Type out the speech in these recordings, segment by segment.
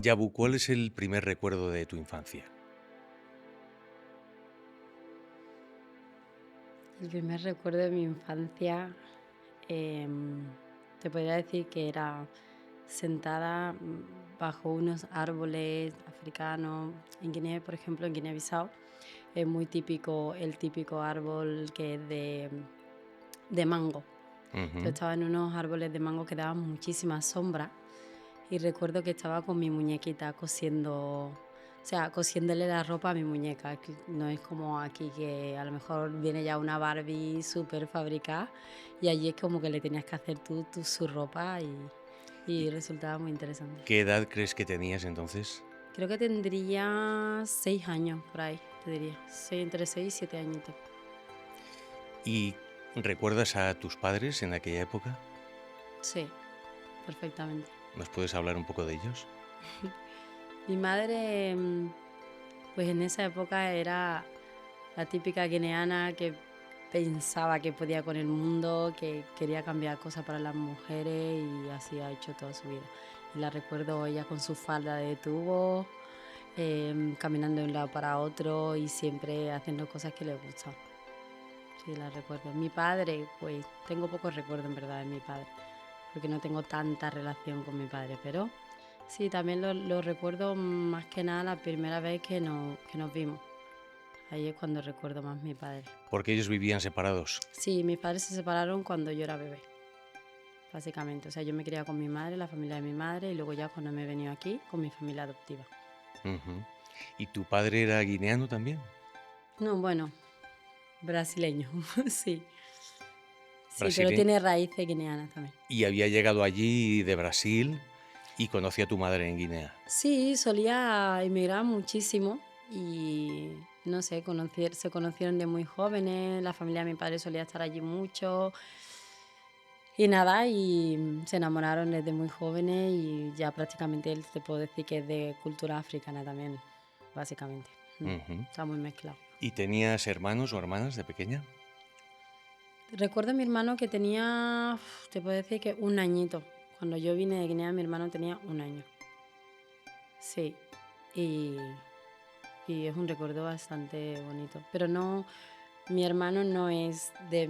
Yabu, ¿cuál es el primer recuerdo de tu infancia? El primer recuerdo de mi infancia, em, te podría decir que era sentada bajo unos árboles africanos. En Guinea, por ejemplo, en Guinea-Bissau, es muy típico el típico árbol que es de mango. Yo Ujú. estaba en unos árboles de mango que daban muchísima sombra y recuerdo que estaba con mi muñequita cosiendo, o sea, cosiéndole la ropa a mi muñeca, que no es como aquí que a lo mejor viene ya una Barbie súper fabricada y allí es como que le tenías que hacer tú su ropa ¿Y y resultaba muy interesante. qué edad crees que tenías entonces? Creo que tendría 6 años por ahí, te diría. Entre 6 y 7 añitos. ¿Y recuerdas a tus padres en aquella época? Sí, perfectamente. ¿Nos puedes hablar un poco de ellos? Mi madre, pues en esa época era la típica guineana que pensaba que podía con el mundo, que quería cambiar cosas para las mujeres y así ha hecho toda su vida. Y la recuerdo ella con su falda de tubo, caminando de un lado para otro y siempre haciendo cosas que le gustan. Sí, la recuerdo. Mi padre, pues tengo pocos recuerdos en verdad de mi padre, porque no tengo tanta relación con mi padre, pero sí, también lo recuerdo más que nada la primera vez que nos vimos. Ahí es cuando recuerdo más mi padre. Porque ellos vivían separados. Sí, mis padres se separaron cuando yo era bebé, básicamente. O sea, yo me criaba con mi madre, la familia de mi madre, y luego ya cuando me he venido aquí, con mi familia adoptiva. Ujú. ¿Y tu padre era guineano también? No, bueno, brasileño, sí. Sí, pero Brasileño. tiene raíces guineanas también. Y había llegado allí de Brasil y conoció a tu madre en Guinea. Sí, solía emigrar muchísimo y no sé, se conocieron de muy jóvenes, la familia de mi padre solía estar allí mucho y nada, y se enamoraron desde muy jóvenes y ya prácticamente él te puedo decir que es de cultura africana también, básicamente. Ujú. Está muy mezclado. ¿Y tenías hermanos o hermanas de pequeña? Recuerdo a mi hermano que tenía, te puedo decir que un añito. Cuando yo vine de Guinea, mi hermano tenía un año. Sí, y, y es un recuerdo bastante bonito. Pero no, mi hermano no es de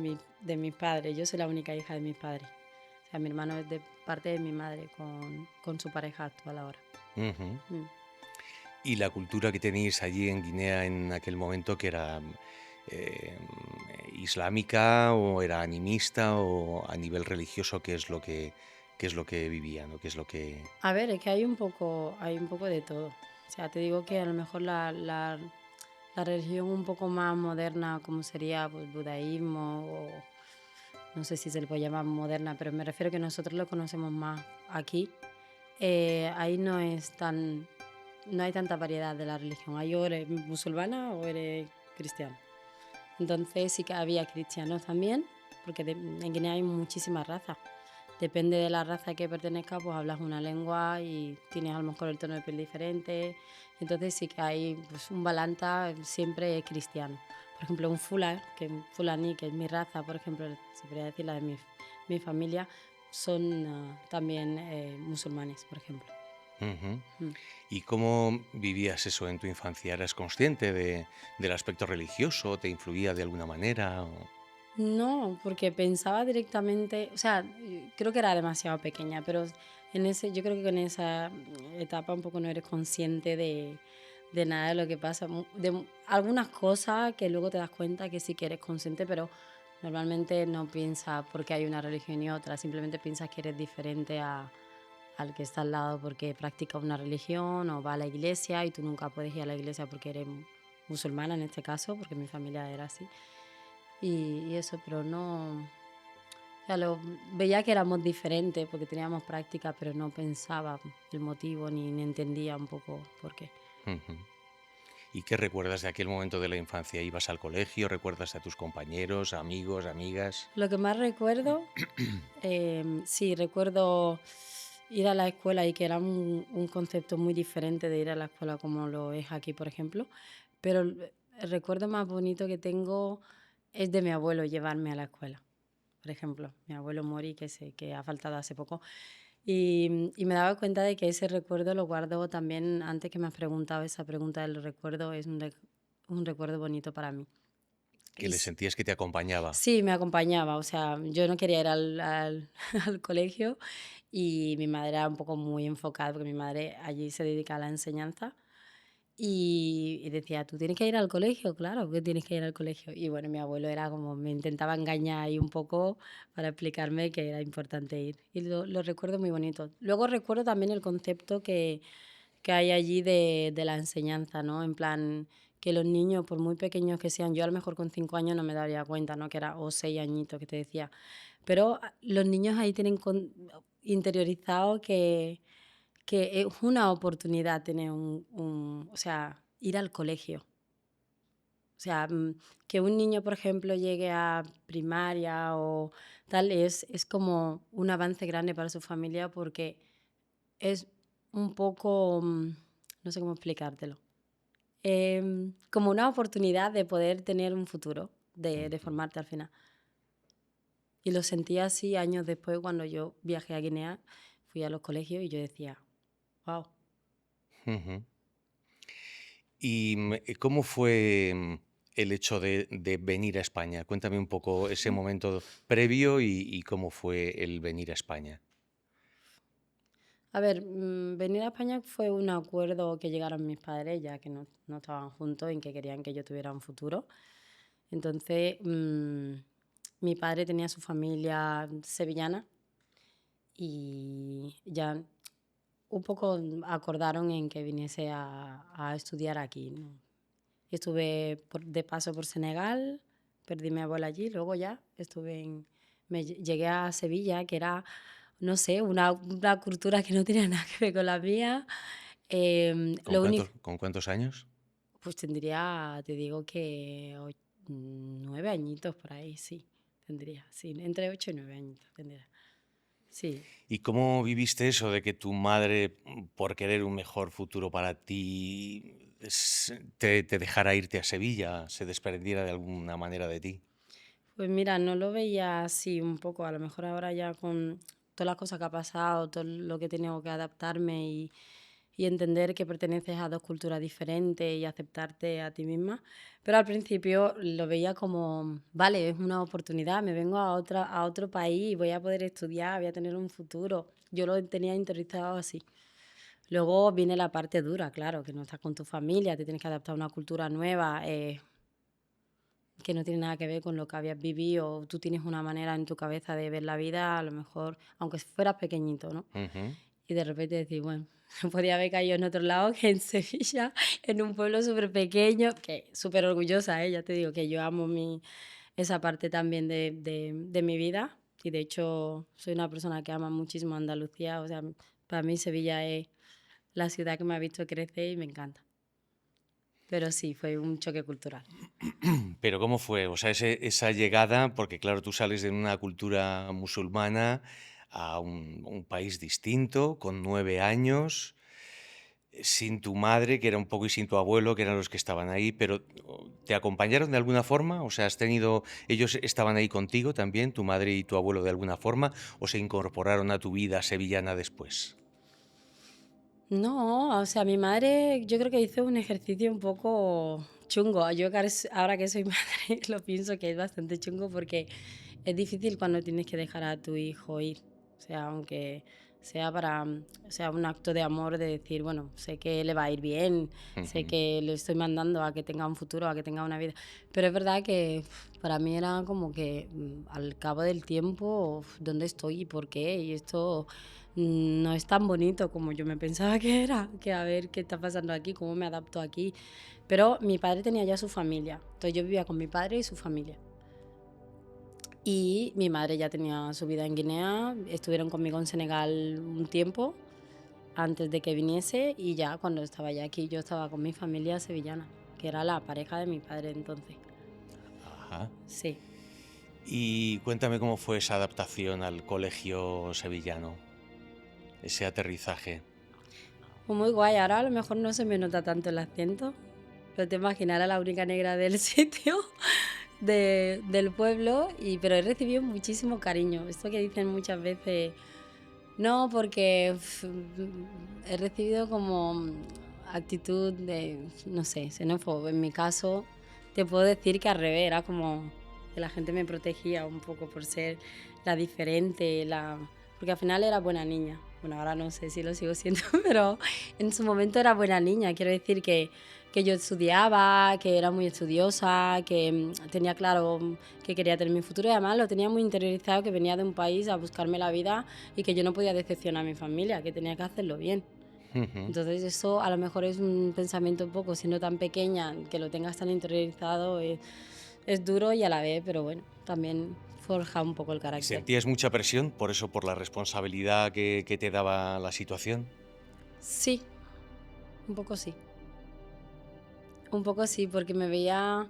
mi padre, yo soy la única hija de mis padres. O sea, mi hermano es de parte de mi madre con su pareja actual ahora. Ujú. Mm. ¿Y la cultura que tenéis allí en Guinea en aquel momento, que era eh, islámica o era animista o a nivel religioso, qué es lo que vivían o qué es lo que... A ver, es que hay un poco de todo. O sea, te digo que a lo mejor la religión un poco más moderna, como sería pues, budaísmo, o no sé si se le puede llamar moderna, pero me refiero que nosotros lo conocemos más aquí. Ahí no hay tanta variedad de la religión. Ahí o eres musulmana o eres cristiano. Entonces sí que había cristianos también, porque en Guinea hay muchísimas razas. Depende de la raza que pertenezca, pues hablas una lengua y tienes a lo mejor el tono de piel diferente. Entonces sí que hay pues, un balanta siempre cristiano. Por ejemplo, un fulani, que es mi raza, por ejemplo, se podría decir la de mi familia, son también musulmanes, por ejemplo. Ujú. Mm. ¿Y cómo vivías eso en tu infancia? ¿Eras consciente del aspecto religioso? ¿Te influía de alguna manera? No, porque pensaba directamente, o sea, creo que era demasiado pequeña, pero yo creo que en esa etapa un poco no eres consciente de nada de lo que pasa, algunas cosas que luego te das cuenta que sí que eres consciente, pero normalmente no piensas porque hay una religión y otra, simplemente piensas que eres diferente al que está al lado porque practica una religión o va a la iglesia y tú nunca puedes ir a la iglesia porque eres musulmana en este caso, porque mi familia era así. Y eso, pero no, o sea, veía que éramos diferentes porque teníamos práctica, pero no pensaba el motivo ni entendía un poco por qué. Ujú. ¿Y qué recuerdas de aquel momento de la infancia? ¿Ibas al colegio? ¿Recuerdas a tus compañeros, amigos, amigas? Lo que más recuerdo, sí, recuerdo ir a la escuela y que era un concepto muy diferente de ir a la escuela como lo es aquí, por ejemplo, pero el recuerdo más bonito que tengo es de mi abuelo llevarme a la escuela. Por ejemplo, mi abuelo Mori, que ha faltado hace poco, Y me daba cuenta de que ese recuerdo lo guardo también, antes que me has preguntado esa pregunta del recuerdo, es un recuerdo bonito para mí. Que Y le sentías que te acompañaba. sí, me acompañaba, o sea, yo no quería ir al colegio y mi madre era un poco muy enfocada, porque mi madre allí se dedica a la enseñanza y decía: "¿Tú tienes que ir al colegio?". "Claro que tienes que ir al colegio". Y bueno, mi abuelo era como me intentaba engañar ahí un poco para explicarme que era importante ir. Y lo recuerdo muy bonito. Luego recuerdo también el concepto que hay allí de la enseñanza, ¿no? En plan, que los niños, por muy pequeños que sean, yo a lo mejor con 5 años no me daría cuenta, ¿no? Que era, o 6 añitos que te decía. Pero los niños ahí tienen interiorizado que es una oportunidad tener o sea, ir al colegio. O sea, que un niño, por ejemplo, llegue a primaria o tal, es como un avance grande para su familia porque es un poco, no sé cómo explicártelo, como una oportunidad de poder tener un futuro, de Ujú, formarte al final. Y lo sentí así años después cuando yo viajé a Guinea, fui a los colegios y yo decía, wow. ujú. ¿Y cómo fue el hecho de venir a España? Cuéntame un poco ese momento previo y cómo fue el venir a España. A ver, venir a España fue un acuerdo que llegaron mis padres, ya que no estaban juntos, en que querían que yo tuviera un futuro. Entonces, mi padre tenía su familia sevillana y ya un poco acordaron en que viniese a estudiar aquí, ¿no? Estuve de paso por Senegal, perdí mi abuela allí, luego ya llegué a Sevilla, que era, no sé, una cultura que no tenía nada que ver con la mía. ¿Con Lo único, con cuántos años? pues tendría, te digo que 9 añitos por ahí, sí, tendría, sí, entre 8 y 9 añitos tendría, sí. ¿Y cómo viviste eso de que tu madre, por querer un mejor futuro para ti, te dejara irte a Sevilla, se desprendiera de alguna manera de ti? Pues mira, no lo veía así un poco, a lo mejor ahora ya con todas las cosas que ha pasado, todo lo que he tenido que adaptarme y entender que perteneces a dos culturas diferentes y aceptarte a ti misma, pero al principio lo veía como, vale, es una oportunidad, me vengo a otro país, voy a poder estudiar, voy a tener un futuro. Yo lo tenía interiorizado así. Luego viene la parte dura, claro, que no estás con tu familia, te tienes que adaptar a una cultura nueva. Que no tiene nada que ver con lo que habías vivido, tú tienes una manera en tu cabeza de ver la vida, a lo mejor, aunque fueras pequeñito, ¿no? Ujú. Y de repente decir, bueno, podía haber caído en otro lado que en Sevilla, en un pueblo súper pequeño, que súper orgullosa, ¿eh? Ya te digo que yo amo esa parte también de mi vida y de hecho soy una persona que ama muchísimo Andalucía, o sea, para mí Sevilla es la ciudad que me ha visto crecer y me encanta. Pero sí, fue un choque cultural. Pero ¿cómo fue? O sea, esa llegada, porque claro, tú sales de una cultura musulmana a un país distinto, con 9 años, sin tu madre, que era un poco, y sin tu abuelo, que eran los que estaban ahí, pero ¿te acompañaron de alguna forma? O sea, ellos estaban ahí contigo también, tu madre y tu abuelo de alguna forma, o se incorporaron a tu vida sevillana después? No, o sea, mi madre yo creo que hizo un ejercicio un poco chungo. Yo que ahora que soy madre lo pienso que es bastante chungo porque es difícil cuando tienes que dejar a tu hijo ir. O sea, aunque sea o sea, un acto de amor de decir, bueno, sé que le va a ir bien, sé Ujú. que le estoy mandando a que tenga un futuro, a que tenga una vida. Pero es verdad que para mí era como que al cabo del tiempo, ¿dónde estoy y por qué? Y esto no es tan bonito como yo me pensaba que era, que a ver qué está pasando aquí, cómo me adapto aquí. Pero mi padre tenía ya su familia, entonces yo vivía con mi padre y su familia. Y mi madre ya tenía su vida en Guinea, estuvieron conmigo en Senegal un tiempo antes de que viniese y ya cuando estaba ya aquí yo estaba con mi familia sevillana, que era la pareja de mi padre entonces. Ajá. Sí. Y cuéntame cómo fue esa adaptación al colegio sevillano, ese aterrizaje. Fue muy guay, ahora a lo mejor no se me nota tanto el acento, pero te imaginas, era la única negra del sitio, del pueblo, pero he recibido muchísimo cariño. Esto que dicen muchas veces, No, porque he recibido como actitud de, no sé, xenófobo. En mi caso, te puedo decir que al revés, era como que la gente me protegía un poco por ser la diferente, porque al final era buena niña. Bueno, ahora no sé si lo sigo siendo, pero en su momento era buena niña. Quiero decir que yo estudiaba, que era muy estudiosa, que tenía claro que quería tener mi futuro y además lo tenía muy interiorizado, que venía de un país a buscarme la vida y que yo no podía decepcionar a mi familia, que tenía que hacerlo bien. Ujú. Entonces eso a lo mejor es un pensamiento un poco, siendo tan pequeña, que lo tengas tan interiorizado, es duro y a la vez, pero bueno, también forja un poco el ¿Y carácter. sentías mucha presión por eso, por la responsabilidad que te daba la situación? Sí, un poco sí. Un poco sí, porque me veía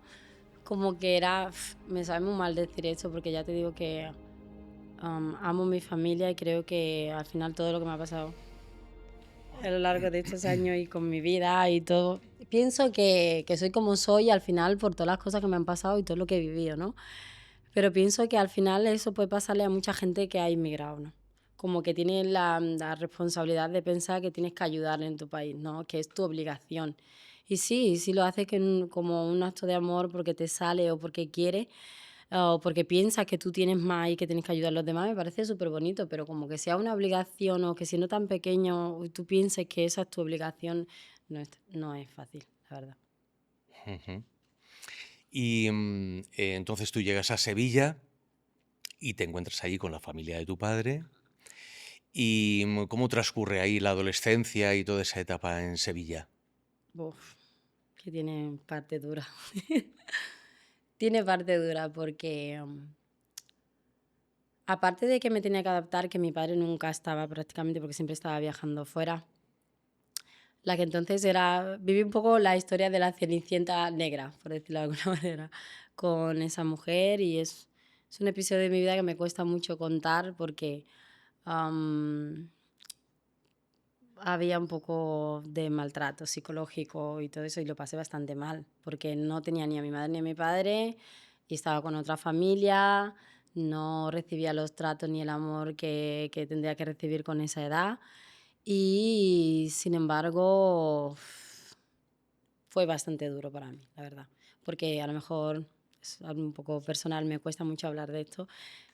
como que era, me sabe muy mal decir eso, porque ya te digo que amo mi familia y creo que al final todo lo que me ha pasado a lo largo de estos años y con mi vida y todo, pienso que soy como soy al final por todas las cosas que me han pasado y todo lo que he vivido, ¿no? Pero pienso que al final eso puede pasarle a mucha gente que ha inmigrado, ¿no? Como que tienes la responsabilidad de pensar que tienes que ayudar en tu país, ¿no? Que es tu obligación. Y sí, si lo haces como un acto de amor porque te sale o porque quieres, o porque piensas que tú tienes más y que tienes que ayudar a los demás, me parece súper bonito, pero como que sea una obligación o que siendo tan pequeño tú pienses que esa es tu obligación, no es fácil, la verdad. Ujú. Y entonces tú llegas a Sevilla y te encuentras allí con la familia de tu padre. ¿Y cómo transcurre ahí la adolescencia y toda esa etapa en Sevilla? Uf, que tiene parte dura. Tiene parte dura porque, aparte de que me tenía que adaptar, que mi padre nunca estaba prácticamente porque siempre estaba viajando fuera, la que entonces era, viví un poco la historia de la Cenicienta negra, por decirlo de alguna manera, con esa mujer y es un episodio de mi vida que me cuesta mucho contar porque am, había un poco de maltrato psicológico y todo eso y lo pasé bastante mal porque no tenía ni a mi madre ni a mi padre y estaba con otra familia, no recibía los tratos ni el amor que tendría que recibir con esa edad y sin embargo fue bastante duro para mí, la verdad, porque a lo mejor es algo un poco personal, me cuesta mucho hablar de esto,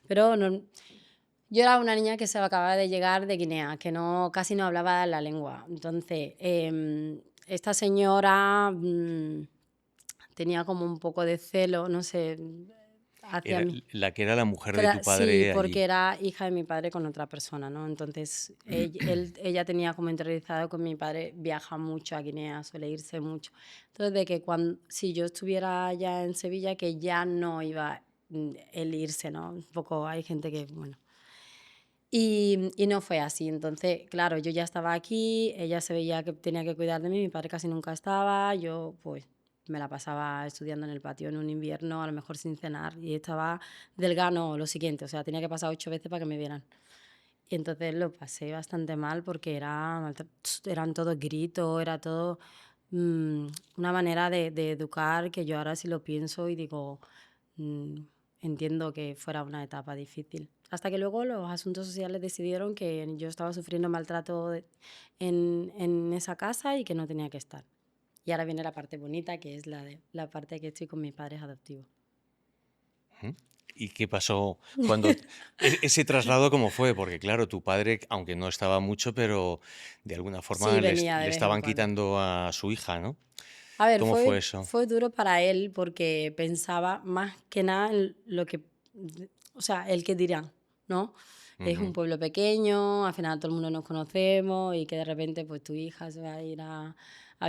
pero yo era una niña que se acababa de llegar de Guinea, que no, casi no hablaba la lengua. Entonces, esta señora tenía como un poco de celo, no sé, hacia Era mí. la que era la mujer de tu Sí, padre porque allí. era hija de mi padre con otra persona, ¿no? Entonces, ella tenía como interiorizado que mi padre viaja mucho a Guinea, suele irse mucho. Entonces, de que si yo estuviera ya en Sevilla, que ya no iba el irse, ¿no? Un poco hay gente que, bueno. Y no fue así. Entonces, claro, yo ya estaba aquí, ella se veía que tenía que cuidar de mí, mi padre casi nunca estaba, yo pues me la pasaba estudiando en el patio en un invierno, a lo mejor sin cenar, y estaba del gano lo siguiente, o sea, tenía que pasar 8 veces para que me vieran. Y entonces lo pasé bastante mal porque eran todos gritos, era todo mm, una manera de educar que yo ahora sí lo pienso y digo, mm, entiendo que fuera una etapa difícil. Hasta que luego los asuntos sociales decidieron que yo estaba sufriendo maltrato en esa casa y que no tenía que estar. Y ahora viene la parte bonita, que es la parte que estoy con mis padres adoptivos. Ujú. ¿Y qué pasó cuando ese traslado cómo fue? Porque claro, tu padre, aunque no estaba mucho, pero de alguna Sí, forma venía de le vez en estaban cuando. quitando a su hija, ¿no? A ver, ¿Cómo fue fue, eso? fue duro para él porque pensaba más que nada en lo que, o sea, el que dirán, ¿no? Es un Ujú. pueblo pequeño, al final todo el mundo nos conocemos y que de repente pues tu hija se va a ir a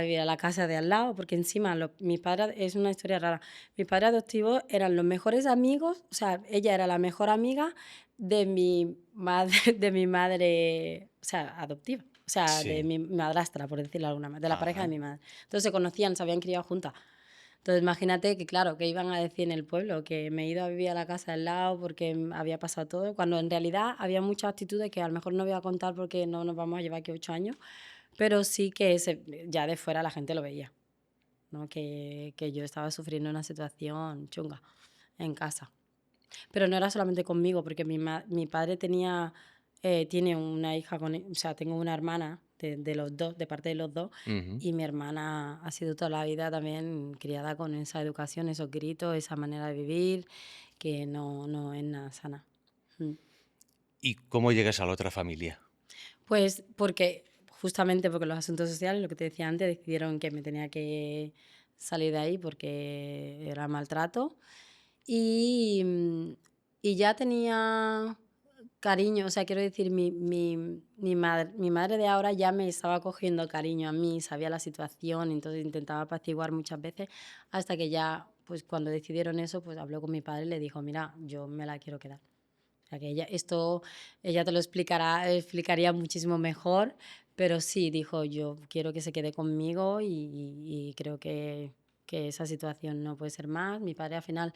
vivir a la casa de al lado, porque encima mis padres, es una historia rara, mis padres adoptivos eran los mejores amigos, o sea, ella era la mejor amiga de mi madre, de mi madre, o sea, adoptiva, o sea, de Sí. mi madrastra, por decirlo de alguna manera, de la pareja de Ajá. mi madre. Entonces se conocían, se habían criado juntas. Entonces imagínate que, claro, que iban a decir en el pueblo, que me he ido a vivir a la casa del lado porque había pasado todo, cuando en realidad había muchas actitudes que a lo mejor no voy a contar porque no nos vamos a llevar aquí 8 años, pero sí que ya de fuera la gente lo veía, ¿no? Que yo estaba sufriendo una situación chunga en casa. Pero no era solamente conmigo, porque mi padre tenía tiene una hija o sea, tengo una hermana de los dos, de parte de los dos, Ujú. y mi hermana ha sido toda la vida también criada con esa educación, esos gritos, esa manera de vivir, que no es nada sana. Mm. ¿Y cómo llegas a la otra familia? Pues porque, justamente porque los asuntos sociales, lo que te decía antes, decidieron que me tenía que salir de ahí porque era maltrato. Y, y ya tenía cariño, o sea, quiero decir, mi madre de ahora ya me estaba cogiendo cariño a mí, sabía la situación, entonces intentaba apaciguar muchas veces, hasta que ya, pues cuando decidieron eso, pues habló con mi padre y le dijo, mira, yo me la quiero quedar. O sea, que ella te lo explicaría muchísimo mejor, pero sí, dijo, yo quiero que se quede conmigo y creo que esa situación no puede ser más. Mi padre al final,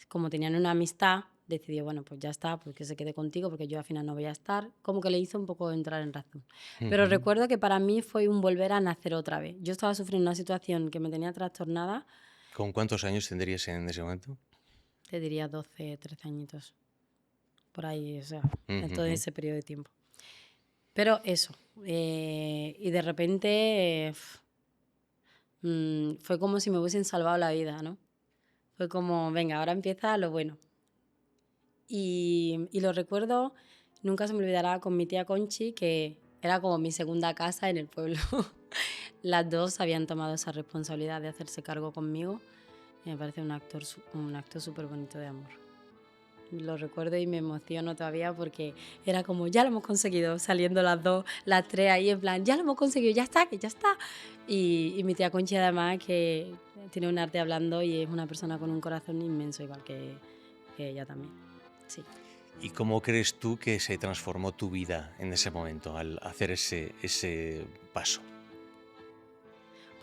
como tenían una amistad, decidió, bueno, pues ya está, pues que se quede contigo porque yo al final no voy a estar. Como que le hizo un poco entrar en razón. Pero Ujú. recuerdo que para mí fue un volver a nacer otra vez. Yo estaba sufriendo una situación que me tenía trastornada, ¿Con cuántos años tendrías en ese momento? te diría 12 13 añitos, por ahí, o sea, en todo Ujujú. ese periodo de tiempo. Pero eso, y de repente fue como si me hubiesen salvado la vida, ¿no? Fue como, venga, ahora empieza lo bueno. Y lo recuerdo, nunca se me olvidará con mi tía Conchi, que era como mi segunda casa en el pueblo. Las dos habían tomado esa responsabilidad de hacerse cargo conmigo. Y me parece un acto súper bonito de amor. Lo recuerdo y me emociono todavía porque era como, ya lo hemos conseguido, saliendo las dos, las tres ahí en plan, ya lo hemos conseguido, ya está, que ya está. Y mi tía Conchi además que tiene un arte hablando y es una persona con un corazón inmenso, igual que ella también. Sí. ¿Y cómo crees tú que se transformó tu vida en ese momento al hacer ese paso?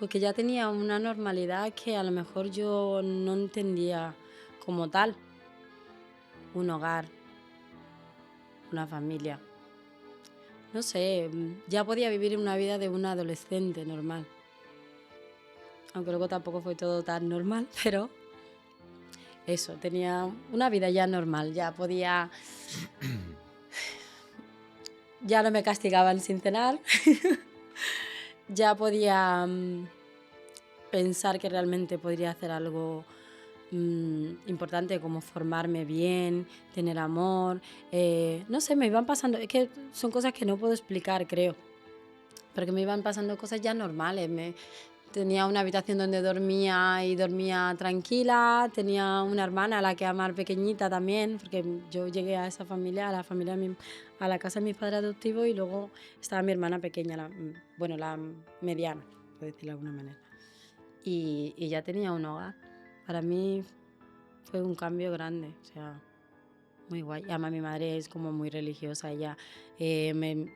Porque ya tenía una normalidad que a lo mejor yo no entendía como tal. Un hogar, una familia. No sé, ya podía vivir una vida de una adolescente normal. Aunque luego tampoco fue todo tan normal, pero eso, tenía una vida ya normal, ya podía, ya no me castigaban sin cenar, ya podía pensar que realmente podría hacer algo importante como formarme bien, tener amor, no sé, me iban pasando, es que son cosas que no puedo explicar, creo, pero que me iban pasando cosas ya normales, tenía una habitación donde dormía y dormía tranquila, tenía una hermana a la que amar pequeñita también, porque yo llegué a esa familia, a la familia, a la casa de mis padres adoptivos y luego estaba mi hermana pequeña, bueno, la mediana, por decirlo de alguna manera. Y ya tenía un hogar. Para mí fue un cambio grande, o sea, muy guay. Además mi madre es como muy religiosa, ella eh, me,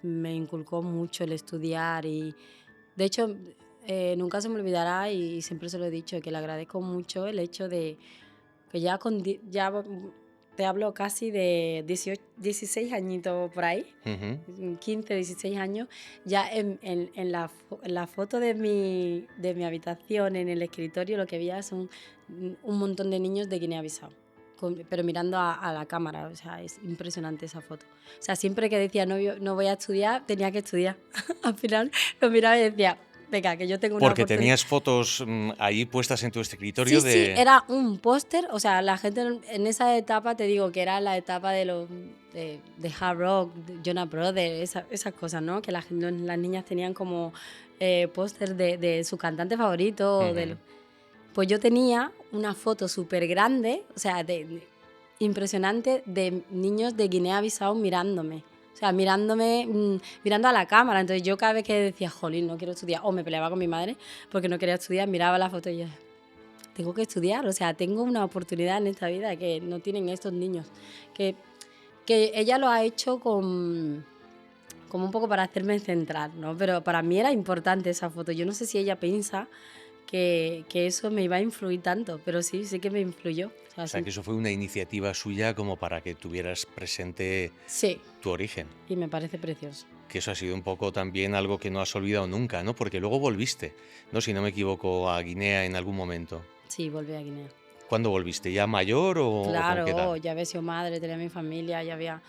me inculcó mucho el estudiar y de hecho, nunca se me olvidará y siempre se lo he dicho, que le agradezco mucho el hecho de que te hablo casi de 16 añitos por ahí, Ujú. 15, 16 años, ya en la foto de mi habitación, en el escritorio, lo que veía son un montón de niños de Guinea-Bissau. Pero mirando a la cámara, o sea, es impresionante esa foto. O sea, siempre que decía no voy a estudiar, tenía que estudiar. Al final lo miraba y decía, venga, que yo tengo una Porque oportunidad. tenías fotos ahí puestas en tu Sí, escritorio sí, de... era un póster, o sea, la gente en esa etapa, te digo, que era la etapa de hard rock, de Jonas Brothers, esas cosas, ¿no? Que las niñas tenían como póster de su cantante favorito. Ujú. Pues yo tenía una foto súper grande, o sea, impresionante, de niños de Guinea-Bissau mirándome. O sea, mirando a la cámara. Entonces yo cada vez que decía, jolín, no quiero estudiar, o me peleaba con mi madre porque no quería estudiar, miraba la foto y yo, tengo que estudiar, o sea, tengo una oportunidad en esta vida que no tienen estos niños. Que, que ella lo ha hecho como un poco para hacerme centrar, ¿no? Pero para mí era importante esa foto. Yo no sé si ella piensa que eso me iba a influir tanto, pero sí, sí que me influyó. O O sea, sea, sí, que eso fue una iniciativa suya como para que tuvieras presente sí, tu origen. y me parece precioso. Que eso ha sido un poco también algo que no has olvidado nunca, ¿no? Porque luego volviste, ¿no? Si no me equivoco, a Guinea en algún momento. Sí, volví a Guinea. ¿Cuándo volviste? ¿Ya mayor o con qué edad? Claro, ya había sido madre, tenía mi familia, ya había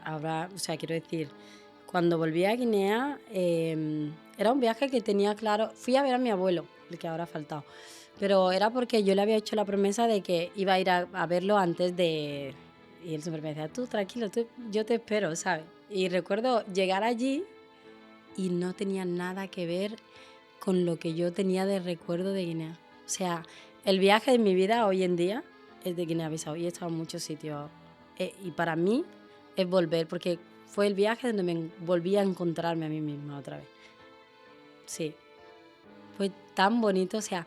ahora, o sea, quiero decir, cuando volví a Guinea, era un viaje que tenía claro. Fui a ver a mi abuelo, el que ahora ha faltado, pero era porque yo le había hecho la promesa de que iba a ir a verlo antes de. Y él siempre me decía, tú tranquilo, yo te espero, ¿sabes? Y recuerdo llegar allí y no tenía nada que ver con lo que yo tenía de recuerdo de Guinea. O sea, el viaje de mi vida hoy en día es de Guinea-Bissau y he estado en muchos sitios. Y para mí es volver, porque fue el viaje donde me volví a encontrarme a mí misma otra vez. Sí, fue tan bonito, o sea,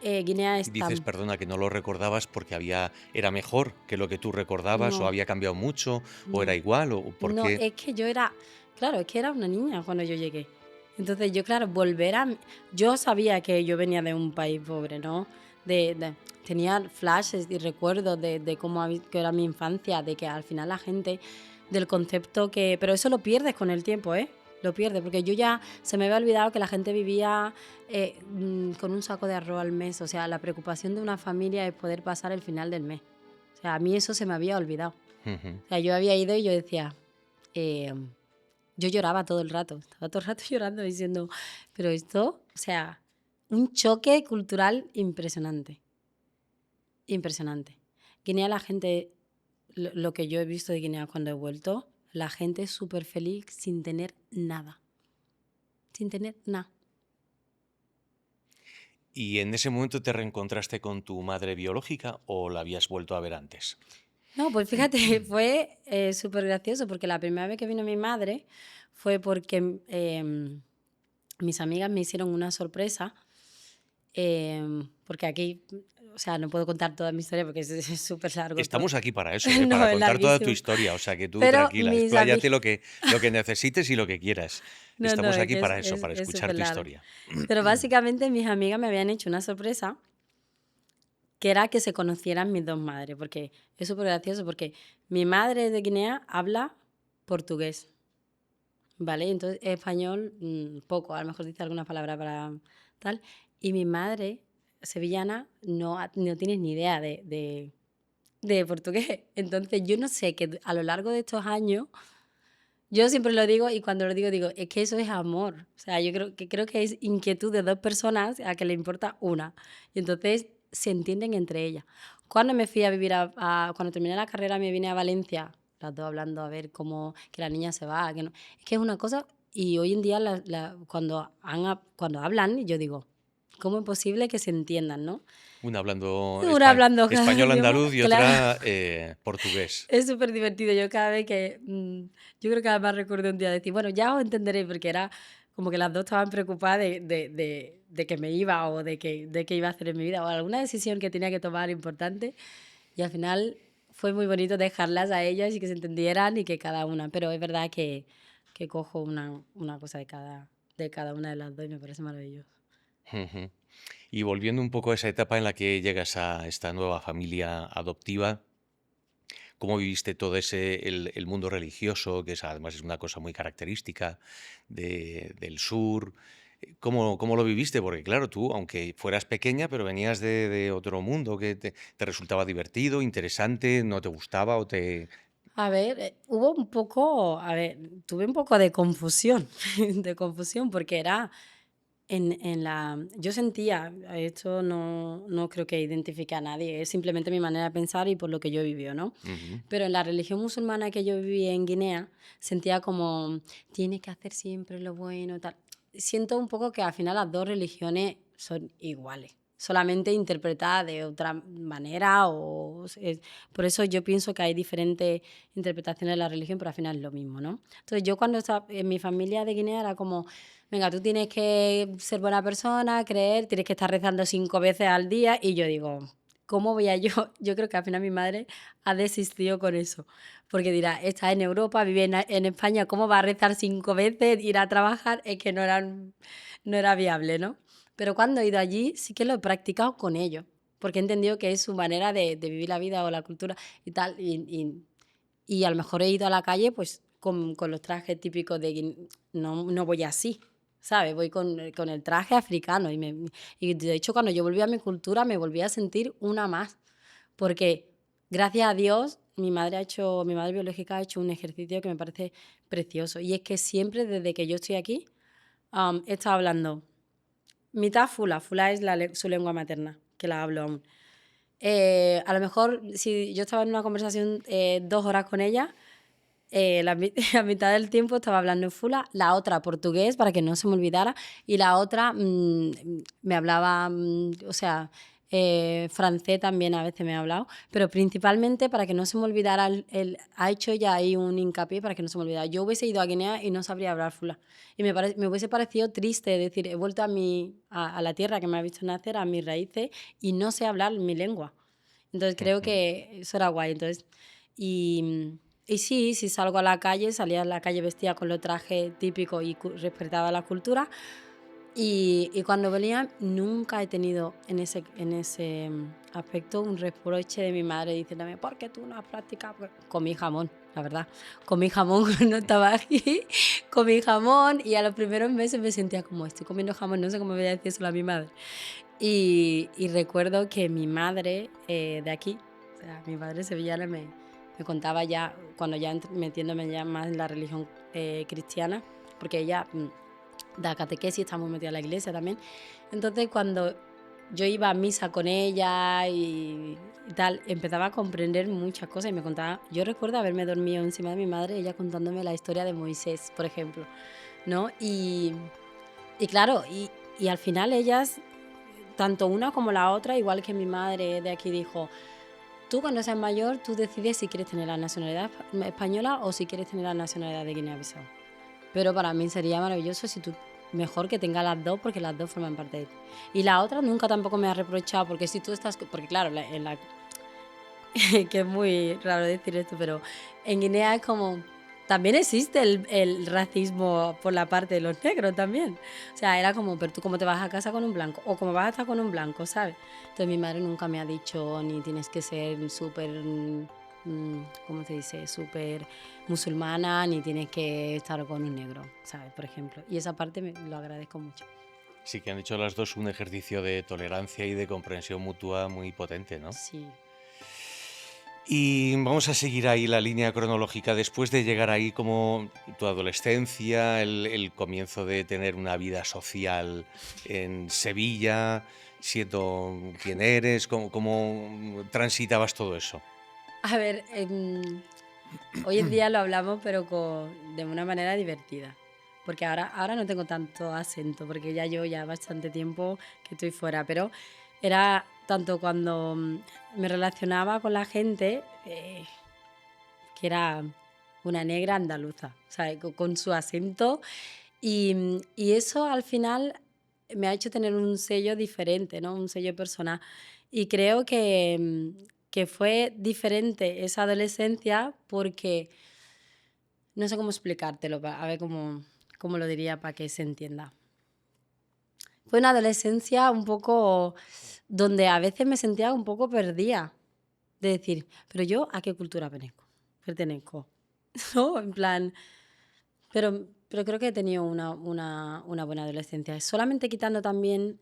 Guinea es Dices, tan. perdona, que no lo recordabas porque era mejor que lo que tú recordabas, o No, había cambiado mucho, o era no, igual, o por no, qué. es que yo era, claro, es que era una niña cuando yo llegué. Entonces yo, claro, yo sabía que yo venía de un país pobre, ¿no? Tenía flashes y recuerdos de cómo que era mi infancia, de que al final la gente, del concepto que. Pero eso lo pierdes con el tiempo, ¿eh? Lo pierdes, porque yo ya se me había olvidado que la gente vivía con un saco de arroz al mes. O sea, la preocupación de una familia es poder pasar el final del mes. O sea, a mí eso se me había olvidado. Ujú. O sea, yo había ido y yo decía, eh, yo lloraba todo el rato, estaba todo el rato llorando diciendo, pero esto, o sea, un choque cultural impresionante, impresionante. Guinea, la gente, lo que yo he visto de Guinea cuando he vuelto, la gente es súper feliz sin tener nada, sin tener nada. ¿Y en ese momento te reencontraste con tu madre biológica o la habías vuelto a ver antes? No, pues fíjate, fue súper gracioso porque la primera vez que vino mi madre fue porque mis amigas me hicieron una sorpresa. Porque aquí, o sea, no puedo contar toda mi historia porque es súper largo todo. Estamos aquí para eso, ¿eh? No, Para es contar toda tu larguísimo. historia, o sea que tú Pero tranquila, mis expláyate amigas. lo que necesites y lo que quieras. No, no, Estamos es aquí que para eso, para es escuchar súper tu largo. historia. Pero básicamente mis amigas me habían hecho una sorpresa que era que se conocieran mis dos madres. Porque es súper gracioso porque mi madre de Guinea habla portugués. ¿Vale? Entonces, español, poco, a lo mejor dice alguna palabra para tal. Y mi madre, sevillana, no tienes ni idea de portugués. Entonces, yo no sé que a lo largo de estos años, yo siempre lo digo y cuando lo digo, es que eso es amor. O sea, yo creo que es inquietud de dos personas a que le importa una. Y entonces se entienden entre ellas. Cuando me fui a vivir cuando terminé la carrera, me vine a Valencia, las dos hablando a ver cómo que la niña se va, que no. Es que es una cosa, y hoy en día cuando hablan, yo digo, ¿cómo es posible que se entiendan, no? Una hablando Una hablando cada español idioma, andaluz y claro. otra portugués. Es súper divertido. Yo cada vez que. Yo creo que además recuerdo un día decir, bueno, ya os entenderéis, porque era como que las dos estaban preocupadas de que me iba o de qué iba a hacer en mi vida o alguna decisión que tenía que tomar importante. Y al final fue muy bonito dejarlas a ellas y que se entendieran y que cada una. Pero es verdad que cojo una cosa de cada una de las dos y me parece maravilloso. Ujú. Y volviendo un poco a esa etapa en la que llegas a esta nueva familia adoptiva, ¿cómo viviste todo el mundo religioso, que además es una cosa muy característica del sur? ¿Cómo lo viviste? Porque claro, tú, aunque fueras pequeña, pero venías de otro mundo que te resultaba divertido, interesante, no te gustaba o te. A ver, tuve un poco de confusión, de confusión, porque era yo sentía, esto no creo que identifique a nadie, es simplemente mi manera de pensar y por lo que yo he vivido, ¿no? Ujú. Pero en la religión musulmana que yo viví en Guinea, sentía como, tienes que hacer siempre lo bueno, tal. Siento un poco que al final las dos religiones son iguales, solamente interpretadas de otra manera por eso yo pienso que hay diferentes interpretaciones de la religión, pero al final es lo mismo, ¿no? Entonces yo cuando estaba en mi familia de Guinea era como, venga, tú tienes que ser buena persona, creer, tienes que estar rezando 5 veces al día y yo digo, ¿cómo voy a yo? Yo creo que al final mi madre ha desistido con eso, porque dirá, está en Europa, vive en España, ¿cómo va a rezar 5 veces, ir a trabajar? Es que no era viable, ¿no? Pero cuando he ido allí sí que lo he practicado con ellos, porque he entendido que es su manera de vivir la vida o la cultura y tal, y a lo mejor he ido a la calle pues con los trajes típicos no voy así, ¿sabes? Voy con el traje africano y de hecho cuando yo volví a mi cultura me volví a sentir una más, porque gracias a Dios mi madre biológica ha hecho un ejercicio que me parece precioso. Y es que siempre, desde que yo estoy aquí, he estado hablando mitad fula. Fula es su lengua materna, que la hablo aún. A lo mejor, si yo estaba en una conversación 2 horas con ella, a mitad del tiempo estaba hablando en fula, la otra portugués para que no se me olvidara, y la otra me hablaba, o sea, francés también a veces me ha hablado, pero principalmente para que no se me olvidara, ha hecho ella ahí un hincapié para que no se me olvidara. Yo hubiese ido a Guinea y no sabría hablar fula. Y me hubiese parecido triste, decir, he vuelto a la tierra que me ha visto nacer, a mis raíces, y no sé hablar mi lengua. Entonces creo Ujú. que eso era guay. Entonces, y, y sí, si salgo a la calle, salía a la calle vestida con los trajes típicos y respetaba la cultura. Y cuando venía, nunca he tenido en ese aspecto un reproche de mi madre diciéndome, ¿por qué tú no has practicado? Comí jamón, la verdad. Comí jamón cuando estaba aquí, comí jamón y a los primeros meses me sentía como, estoy comiendo jamón, no sé cómo voy a decir eso a mi madre. Y recuerdo que mi madre de aquí, o sea, mi madre sevillana, me contaba ya, cuando ya metiéndome ya más en la religión cristiana, porque ella da catequesis, está muy metida en la iglesia también. Entonces, cuando yo iba a misa con ella y tal, empezaba a comprender muchas cosas y me contaba. Yo recuerdo haberme dormido encima de mi madre, ella contándome la historia de Moisés, por ejemplo, ¿no? Y claro, y al final ellas, tanto una como la otra, igual que mi madre de aquí dijo, tú cuando seas mayor, tú decides si quieres tener la nacionalidad española o si quieres tener la nacionalidad de Guinea-Bissau. Pero para mí sería maravilloso si tú, mejor que tenga las dos porque las dos forman parte de ti. Y la otra nunca tampoco me ha reprochado porque si tú estás, porque claro, que es muy raro decir esto, pero en Guinea es como, también existe el racismo por la parte de los negros también. O sea, era como, pero tú cómo te vas a casa con un blanco o cómo vas a estar con un blanco, ¿sabes? Entonces mi madre nunca me ha dicho ni tienes que ser súper, ¿cómo se dice? Súper musulmana, ni tienes que estar con un negro, ¿sabes? Por ejemplo. Y esa parte lo agradezco mucho. Sí que han hecho las dos un ejercicio de tolerancia y de comprensión mutua muy potente, ¿no? Sí. Y vamos a seguir ahí la línea cronológica. Después de llegar ahí, como tu adolescencia, el comienzo de tener una vida social en Sevilla, siendo quien eres, ¿cómo transitabas todo eso? A ver, hoy en día lo hablamos, pero de una manera divertida. Porque ahora no tengo tanto acento, porque ya yo ya bastante tiempo que estoy fuera. Pero era tanto cuando me relacionaba con la gente, que era una negra andaluza, ¿sabes? Con su acento. Y eso al final me ha hecho tener un sello diferente, ¿no? Un sello personal. Y creo que fue diferente esa adolescencia porque no sé cómo explicártelo, a ver cómo lo diría para que se entienda. Fue una adolescencia un poco donde a veces me sentía un poco perdida, de decir, pero yo a qué cultura pertenezco, ¿no? En plan, pero creo que he tenido una buena adolescencia. Solamente quitando también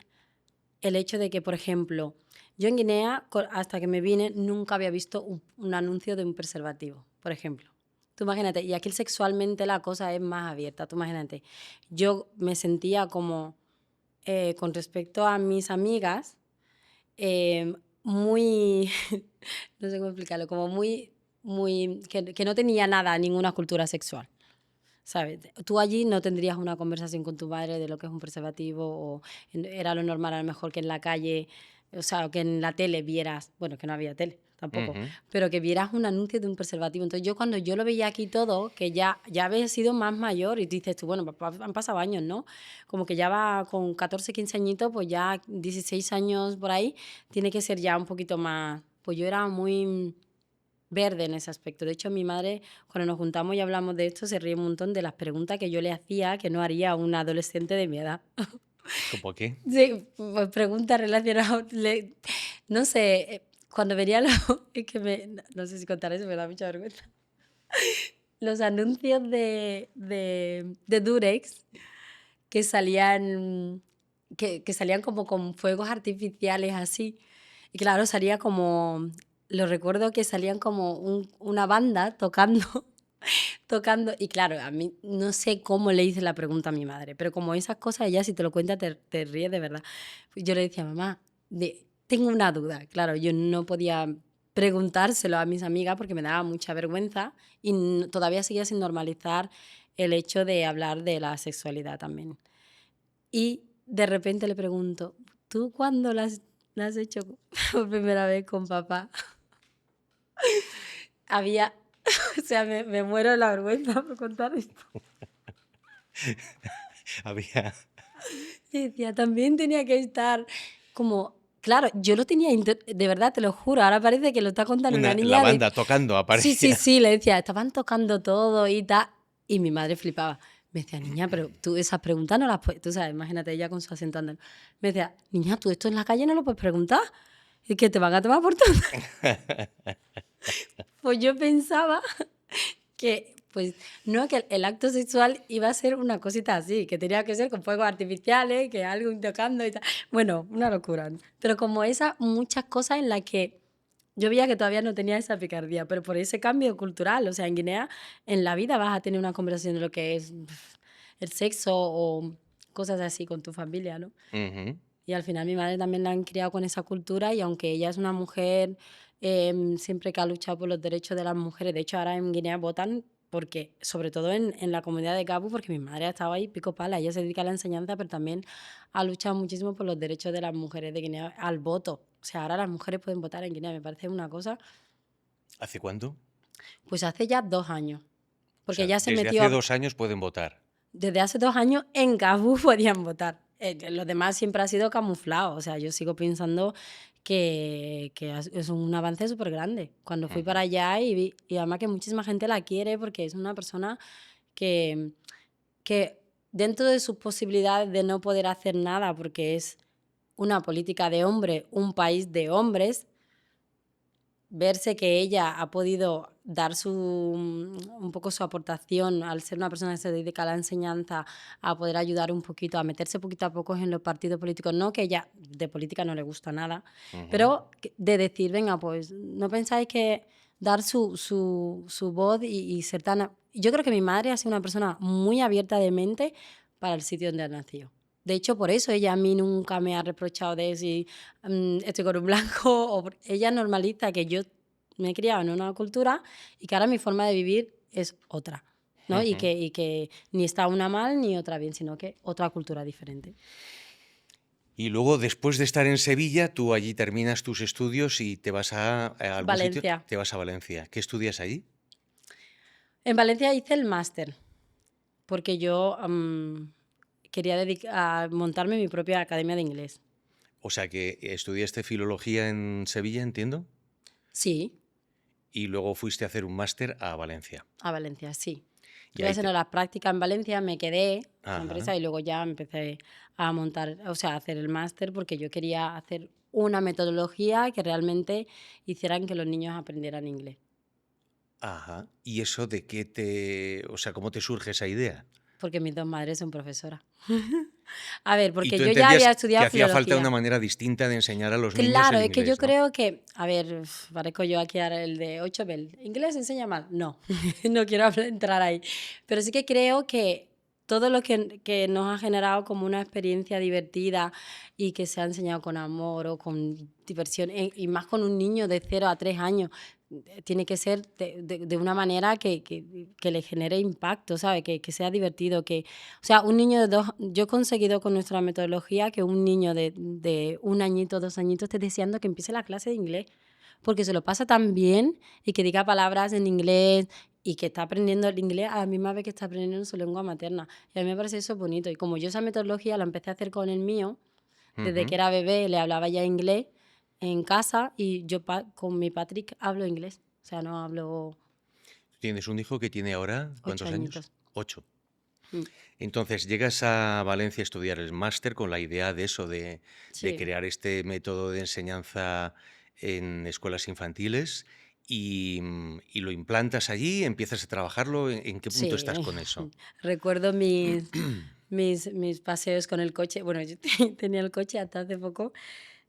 el hecho de que, por ejemplo, yo en Guinea, hasta que me vine, nunca había visto un anuncio de un preservativo, por ejemplo. Tú imagínate, y aquí sexualmente la cosa es más abierta. Tú imagínate, yo me sentía como, con respecto a mis amigas, muy, no sé cómo explicarlo, como que no tenía nada, ninguna cultura sexual. ¿Sabes? Tú allí no tendrías una conversación con tu madre de lo que es un preservativo o era lo normal a lo mejor que en la calle, o sea, que en la tele vieras, bueno, que no había tele tampoco, Ujú. pero que vieras un anuncio de un preservativo. Entonces yo cuando yo lo veía aquí todo, que ya había sido más mayor y dices tú, bueno, han pasado años, ¿no? Como que ya va con 14 15 añitos, pues ya 16 años por ahí, tiene que ser ya un poquito más, pues yo era muy verde en ese aspecto. De hecho, mi madre, cuando nos juntamos y hablamos de esto, se ríe un montón de las preguntas que yo le hacía que no haría a un adolescente de mi edad. ¿Cómo qué? Sí, pues preguntas relacionadas, no sé, cuando venía es que no sé si contar eso, me da mucha vergüenza. Los anuncios de Durex que salían como con fuegos artificiales así. Y claro, salía como lo recuerdo que salían como una banda tocando, tocando, y claro, a mí no sé cómo le hice la pregunta a mi madre, pero como esas cosas, ella si te lo cuenta te ríes de verdad. Pues yo le decía, mamá, tengo una duda. Claro, yo no podía preguntárselo a mis amigas porque me daba mucha vergüenza y todavía seguía sin normalizar el hecho de hablar de la sexualidad también. Y de repente le pregunto, ¿tú cuándo la has hecho por primera vez con papá? Había, o sea, me muero de la vergüenza por contar esto. Había Y decía, también tenía que estar como, claro, yo lo tenía, de verdad, te lo juro, ahora parece que lo está contando una la niña de... banda tocando, Sí, sí, aparecía. sí, le decía, estaban tocando todo y tal. Y mi madre flipaba. Me decía, niña, pero tú esas preguntas no las puedes... Tú sabes, imagínate ella con su acento andaluz. Me decía, niña, tú esto en la calle no lo puedes preguntar. Es que te van a tomar por tonta. Pues yo pensaba que, pues, no, que el acto sexual iba a ser una cosita así, que tenía que ser con fuegos artificiales, que algo tocando y tal. Bueno, una locura, ¿no? Pero como esas muchas cosas en las que yo veía que todavía no tenía esa picardía, pero por ese cambio cultural, o sea, en Guinea, en la vida vas a tener una conversación de lo que es el sexo o cosas así con tu familia, ¿no? Ujú. Y al final mi madre también la han criado con esa cultura y aunque ella es una mujer siempre que ha luchado por los derechos de las mujeres, de hecho ahora en Guinea votan porque, sobre todo en la comunidad de Capu, porque mi madre ha estado ahí pico pala, ella se dedica a la enseñanza, pero también ha luchado muchísimo por los derechos de las mujeres de Guinea al voto. O sea, ahora las mujeres pueden votar en Guinea, me parece una cosa, ¿Hace cuánto? pues hace ya 2 años, O porque sea, ya se desde metió hace 2 años pueden votar. desde hace 2 años en Kabul podían votar. Lo demás siempre ha sido camuflado. O sea, yo sigo pensando que es un avance súper grande. Cuando fui para Ujú. allá y vi, y además que muchísima gente la quiere porque es una persona que, que dentro de sus posibilidades de no poder hacer nada, porque es una política de hombre, un país de hombres, verse que ella ha podido dar un poco su aportación al ser una persona que se dedica a la enseñanza, a poder ayudar un poquito, a meterse poquito a poco en los partidos políticos, no que ella de política no le gusta nada, Ujú. pero de decir, venga, pues no pensáis que dar su voz y ser tan... Yo creo que mi madre ha sido una persona muy abierta de mente para el sitio donde ha nacido. De hecho, por eso ella a mí nunca me ha reprochado de si estoy con un blanco. Ella normaliza que yo me he criado en una cultura y que ahora mi forma de vivir es otra, ¿no? Y Ujú. que ni está una mal ni otra bien, sino que otra cultura diferente. Y luego, después de estar en Sevilla, tú allí terminas tus estudios y te vas a algún sitio, Valencia. te vas a Valencia. ¿Qué estudias allí? En Valencia hice el máster porque yo quería montarme mi propia academia de inglés. O sea, que estudiaste filología en Sevilla, entiendo, Sí, y luego fuiste a hacer un máster a Valencia. a Valencia, sí. Y Estuve ahí haciendo te... las prácticas en Valencia, me quedé en la Ajá. empresa y luego ya empecé a montar, o sea, a hacer el máster porque yo quería hacer una metodología que realmente hicieran que los niños aprendieran inglés. Ajá. ¿Y eso de qué te... O sea, cómo te surge esa idea? Porque mis dos madres son profesoras. A ver, Y porque tú yo ya había entendías que estudiado hacía falta una filología. manera distinta de enseñar a los niños Claro, el es que yo inglés, ¿no? creo que, a ver, parezco yo aquí ahora el de 8 bel. ¿Inglés se enseña mal? No, no quiero entrar ahí. Pero sí que creo que todo lo que nos ha generado como una experiencia divertida y que se ha enseñado con amor o con diversión, y más con un niño de 0 a 3 años, tiene que ser de una manera que le genere impacto, ¿sabes? Que sea divertido, o sea, un niño de yo he conseguido con nuestra metodología que un niño de 1 añito, 2 añitos esté deseando que empiece la clase de inglés, porque se lo pasa tan bien y que diga palabras en inglés y que está aprendiendo el inglés a la misma vez que está aprendiendo su lengua materna. Y a mí me parece eso bonito. Y como yo esa metodología la empecé a hacer con el mío, desde que Ujú. era bebé le hablaba ya inglés en casa y yo con mi Patrick hablo inglés. O sea, no hablo Tienes un hijo que tiene ahora, ocho ¿cuántos años? añitos. 8. Mm, Entonces llegas a Valencia a estudiar el máster con la idea de eso, de sí. crear este método de enseñanza en escuelas infantiles y lo implantas allí, empiezas a trabajarlo. ¿En qué punto estás Sí, con eso? recuerdo mis paseos con el coche. Bueno, yo tenía el coche hasta hace poco.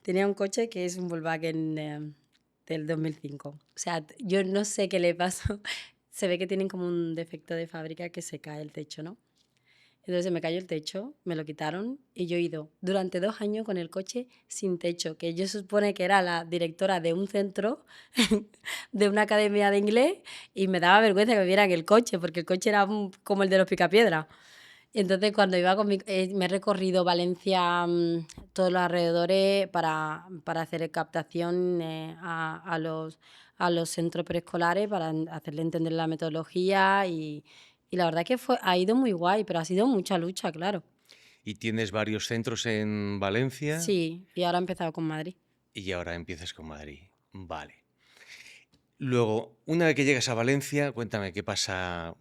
Tenía un coche que es un Volkswagen del 2005. O sea, yo no sé qué le pasó. Se ve que tienen como un defecto de fábrica que se cae el techo, ¿no? Entonces se me cayó el techo, me lo quitaron y yo he ido durante 2 años con el coche sin techo, que yo supone que era la directora de un centro, de una academia de inglés, y me daba vergüenza que me vieran el coche, porque el coche era como el de los Picapiedra. Y entonces cuando iba con me he recorrido Valencia, todos los alrededores para hacer captación a los centros preescolares, para hacerle entender la metodología y la verdad que ha ido muy guay, pero ha sido mucha lucha, claro. Y tienes varios centros en Valencia Sí, y ahora he empezado con Madrid. y ahora empiezas con Madrid. Vale. Luego, una vez que llegas a Valencia, cuéntame qué pasa,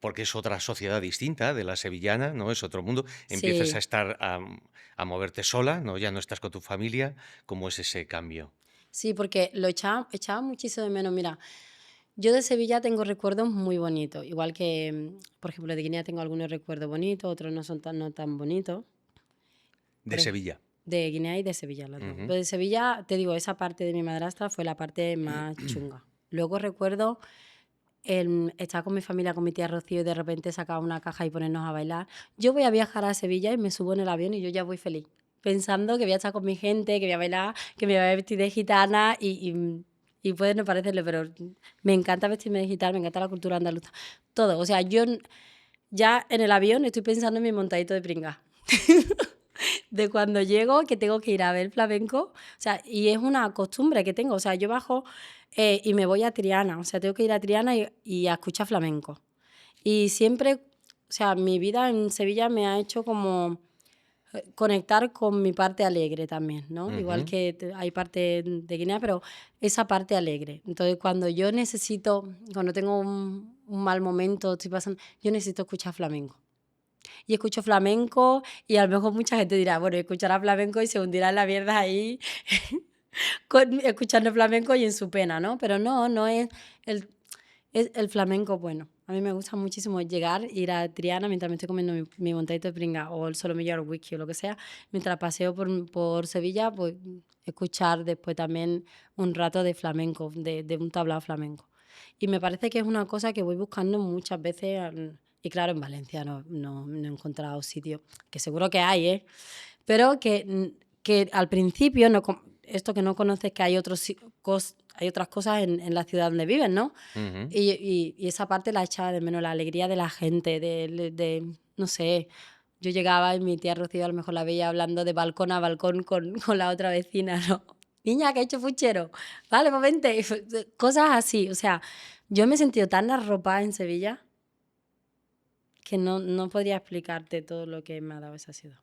porque es otra sociedad distinta de la sevillana, ¿no? Es otro mundo. Empiezas a Sí, estar, a moverte sola, ¿no? Ya no estás con tu familia. ¿Cómo es ese cambio? sí, porque echaba muchísimo de menos. Mira, yo de Sevilla tengo recuerdos muy bonitos, igual que, por ejemplo, de Guinea tengo algunos recuerdos bonitos, otros no tan bonitos. De Por ej- Sevilla. de Guinea y de Sevilla, las dos. Ujú. Pero de Sevilla, te digo, esa parte de mi madrastra fue la parte más chunga. Luego recuerdo estar con mi familia, con mi tía Rocío, y de repente sacar una caja y ponernos a bailar. Yo voy a viajar a Sevilla y me subo en el avión y yo ya voy feliz, pensando que voy a estar con mi gente, que voy a bailar, que me voy a vestir de gitana y puede no parecerle, pero me encanta vestirme de gitana, me encanta la cultura andaluza, todo. O sea, ya en el avión estoy pensando en mi montadito de pringa. De cuando llego, que tengo que ir a ver flamenco, o sea, y es una costumbre que tengo, o sea, yo bajo y me voy a Triana, o sea, tengo que ir a Triana y a escuchar flamenco. Y siempre, o sea, mi vida en Sevilla me ha hecho como conectar con mi parte alegre también, ¿no? Igual Ujú. que hay parte de Guinea, pero esa parte alegre. Entonces, cuando tengo un mal momento, estoy pasando, yo necesito escuchar flamenco y escucho flamenco y a lo mejor mucha gente dirá, bueno, escuchará flamenco y se hundirá en la mierda ahí escuchando flamenco y en su pena, ¿no? Pero no el, es el flamenco bueno. A mí me gusta muchísimo llegar, ir a Triana mientras me estoy comiendo mi montadito de pringa o el solomillo al whisky o lo que sea, mientras paseo por Sevilla, pues escuchar después también un rato de flamenco, de un tablao flamenco. Y me parece que es una cosa que voy buscando muchas veces. Y claro, en Valencia no he encontrado sitio, que seguro que hay, ¿eh? Pero que al principio, esto que no conoces, que hay, hay otras cosas en la ciudad donde vives, ¿no? Ujú. Y esa parte la echaba de menos, la alegría de la gente, no sé, yo llegaba y mi tía Rocío a lo mejor la veía hablando de balcón a balcón con la otra vecina, ¿no? Niña, que ha hecho fuchero. Vale, pues vente. Cosas así. O sea, yo me he sentido tan arropada en Sevilla que no podría explicarte todo lo que me ha dado esa ciudad.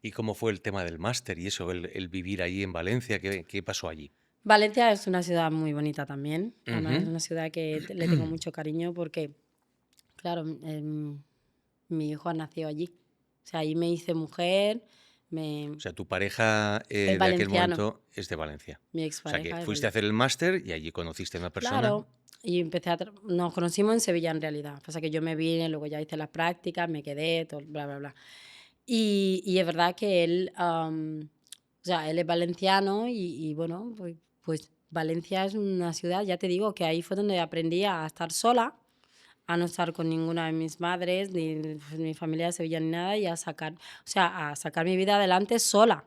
¿Y cómo fue el tema del máster y eso, el vivir allí en Valencia? ¿Qué pasó allí? Valencia es una ciudad muy bonita también. Además, es Ujú. una ciudad que le tengo mucho cariño porque, claro, mi hijo ha nacido allí. O sea, ahí me hice mujer, O sea, tu pareja es de aquel valenciano, momento es de Valencia. mi O sea, que expareja es fuiste a hacer el máster y allí conociste a una persona. claro, y nos conocimos en Sevilla en realidad. Pasa que yo me vine, luego ya hice las prácticas, me quedé, todo, bla, bla, bla. Y es verdad que o sea, él es valenciano y bueno, pues Valencia es una ciudad, ya te digo, que ahí fue donde aprendí a estar sola, a no estar con ninguna de mis madres, ni pues, mi familia de Sevilla, ni nada, y a sacar mi vida adelante sola.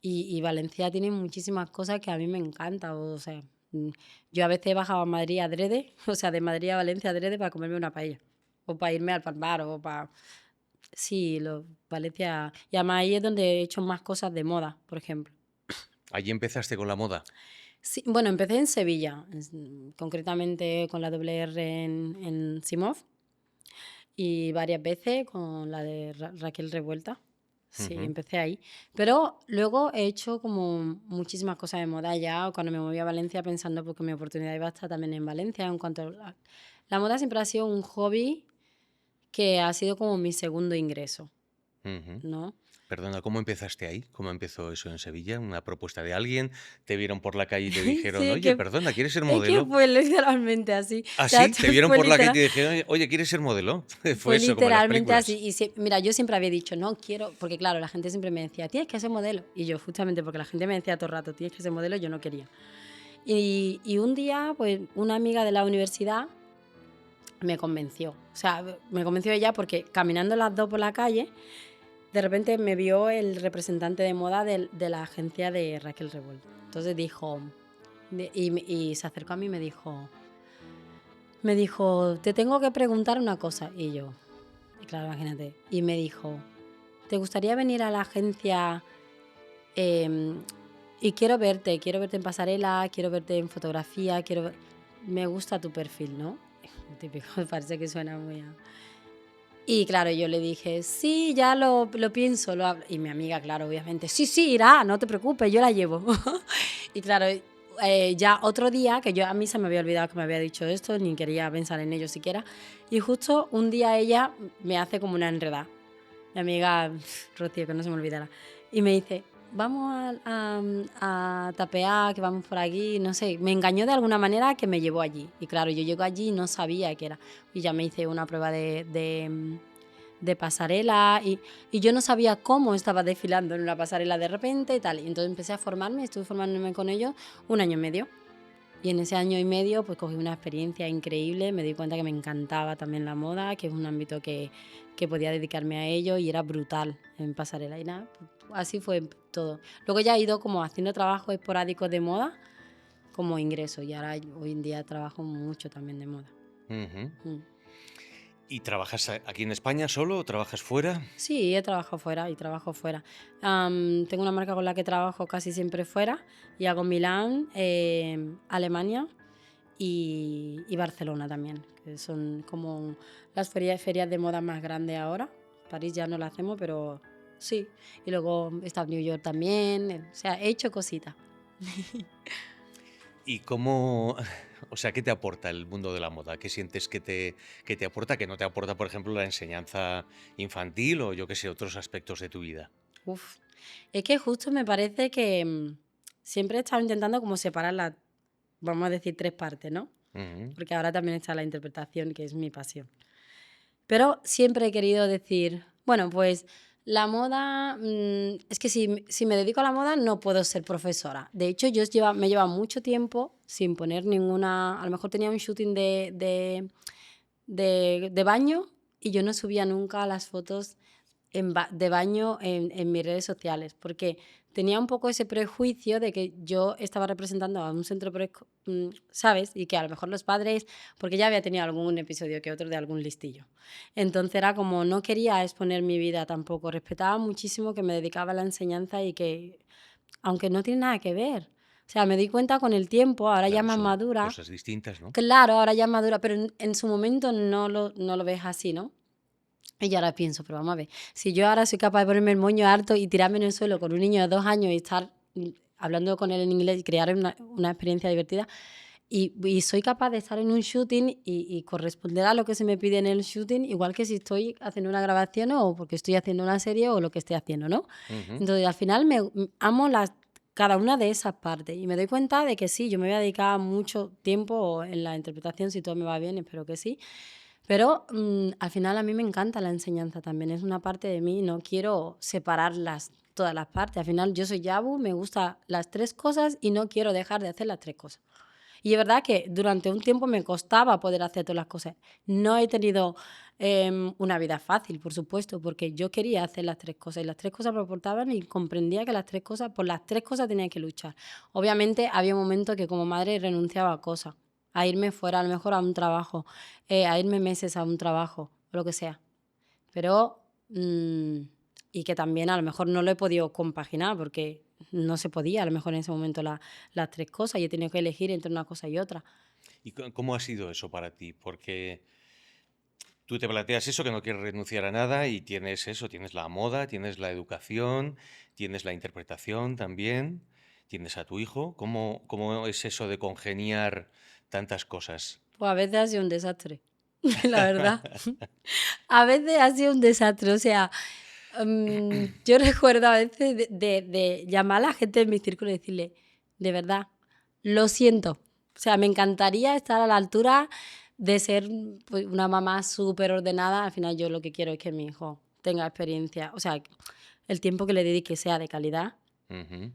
Y Valencia tiene muchísimas cosas que a mí me encantan. O sea, mm, yo a veces bajaba a Madrid adrede, o sea, de Madrid a Valencia adrede para comerme una paella. O para irme al Palmar, o para... Sí, Valencia... Y además ahí es donde he hecho más cosas de moda, por ejemplo. Allí empezaste con la moda. Sí, bueno, empecé en Sevilla, concretamente con la doble R en Simov y varias veces con la de Raquel Revuelta. Sí, Ujú. empecé ahí. Pero luego he hecho como muchísimas cosas de moda ya, cuando me moví a Valencia pensando porque mi oportunidad iba a estar también en Valencia. En cuanto la moda siempre ha sido un hobby que ha sido como mi segundo ingreso, Ujú. ¿no? Perdona, ¿cómo empezaste ahí? ¿Cómo empezó eso en Sevilla? ¿Una propuesta de alguien? ¿Te vieron por la calle y te dijeron, Sí, oye, perdona, ¿quieres ser es que modelo? fue literalmente así. O ¿Ah, sea, sí? ¿Te vieron fue por la calle y literal. te dijeron, oye, ¿quieres ser modelo? Fue Fue eso como en las literalmente así. películas. Mira, yo siempre había dicho, no quiero, porque claro, la gente siempre me decía, tienes que ser modelo. Y yo, justamente porque la gente me decía todo el rato, tienes que ser modelo, yo no quería. Y un día, pues una amiga de la universidad me convenció. O sea, me convenció ella porque caminando las dos por la calle, de repente me vio el representante de moda de la agencia de Raquel Revuelta. Entonces dijo, y se acercó a mí y me dijo, te tengo que preguntar una cosa. Y yo, y claro, imagínate. Y me dijo, ¿te gustaría venir a la agencia? Y quiero verte en pasarela, quiero verte en fotografía, me gusta tu perfil, ¿no? Típico, me parece que suena muy a... Y claro, yo le dije, sí, ya lo pienso, lo hablo. Y mi amiga, claro, obviamente, sí, sí, irá, no te preocupes, yo la llevo. Y claro, ya otro día, que yo a mí se me había olvidado que me había dicho esto, ni quería pensar en ello siquiera, y justo un día ella me hace como una enredada. Mi amiga, Rocío, que no se me olvidará, y me dice, vamos a tapear, que vamos por aquí, no sé, me engañó de alguna manera que me llevó allí. Y claro, yo llego allí y no sabía qué era. Y ya me hice una prueba de pasarela y yo no sabía cómo estaba desfilando en una pasarela de repente y tal. Y entonces empecé a formarme, estuve formándome con ellos 1 año y medio. Y en ese 1 año y medio pues cogí una experiencia increíble, me di cuenta que me encantaba también la moda, que es un ámbito que podía dedicarme a ello y era brutal en pasarela y nada, pues, así fue todo. Luego ya he ido como haciendo trabajos esporádicos de moda como ingreso y ahora hoy en día trabajo mucho también de moda. Ujú. Mm. ¿Y trabajas aquí en España solo o trabajas fuera? Sí, he trabajado fuera y trabajo fuera. Tengo una marca con la que trabajo casi siempre fuera y hago Milán, Alemania y Barcelona también, que son como las ferias de moda más grandes ahora. París ya no la hacemos, pero sí. Y luego he estado en New York también, o sea, he hecho cositas. ¿Y cómo, o sea, qué te aporta el mundo de la moda? ¿Qué sientes que te aporta, que no te aporta, por ejemplo, la enseñanza infantil o yo qué sé, otros aspectos de tu vida? Uf. Es que justo me parece que siempre he estado intentando como separar las, vamos a decir, tres partes, ¿no? Ujú. Porque ahora también está la interpretación, que es mi pasión. Pero siempre he querido decir, bueno, pues la moda, es que si me dedico a la moda no puedo ser profesora. De hecho, me lleva mucho tiempo sin poner ninguna, a lo mejor tenía un shooting de baño y yo no subía nunca las fotos de baño en mis redes sociales, porque tenía un poco ese prejuicio de que yo estaba representando a un centro, ¿sabes? Y que a lo mejor los padres, porque ya había tenido algún episodio que otro de algún listillo. Entonces era como, no quería exponer mi vida tampoco, respetaba muchísimo que me dedicaba a la enseñanza y que, aunque no tiene nada que ver. O sea, me di cuenta con el tiempo, ahora ya Claro, más son madura, cosas distintas, ¿no? claro, ahora ya madura, pero en su momento no lo ves así, ¿no? Y yo ahora pienso, pero vamos a ver, si yo ahora soy capaz de ponerme el moño harto y tirarme en el suelo con un niño de 2 años y estar hablando con él en inglés y crear una experiencia divertida, y soy capaz de estar en un shooting y corresponder a lo que se me pide en el shooting, igual que si estoy haciendo una grabación o porque estoy haciendo una serie o lo que esté haciendo, ¿no? Ujú. Entonces, al final amo cada una de esas partes y me doy cuenta de que sí, yo me voy a dedicar mucho tiempo en la interpretación, si todo me va bien, espero que sí, pero al final a mí me encanta la enseñanza también, es una parte de mí, no quiero separarlas todas las partes. Al final yo soy Yabu, me gustan las tres cosas y no quiero dejar de hacer las tres cosas. Y es verdad que durante un tiempo me costaba poder hacer todas las cosas. No he tenido una vida fácil, por supuesto, porque yo quería hacer las tres cosas y las tres cosas me aportaban y comprendía que por las tres cosas tenía que luchar. Obviamente había momentos que como madre renunciaba a cosas, a irme fuera, a lo mejor a un trabajo, a irme meses a un trabajo, o lo que sea. Pero, y que también a lo mejor no lo he podido compaginar porque no se podía a lo mejor en ese momento las tres cosas y he tenido que elegir entre una cosa y otra. ¿Y cómo ha sido eso para ti? Porque tú te planteas eso, que no quieres renunciar a nada y tienes eso, tienes la moda, tienes la educación, tienes la interpretación también, tienes a tu hijo. ¿Cómo es eso de congeniar tantas cosas? Pues a veces ha sido un desastre, la verdad. A veces ha sido un desastre, o sea, yo recuerdo a veces de llamar a la gente de mi círculo y decirle, de verdad, lo siento. O sea, me encantaría estar a la altura de ser pues, una mamá súper ordenada. Al final yo lo que quiero es que mi hijo tenga experiencia, o sea, el tiempo que le dedique sea de calidad Ujú.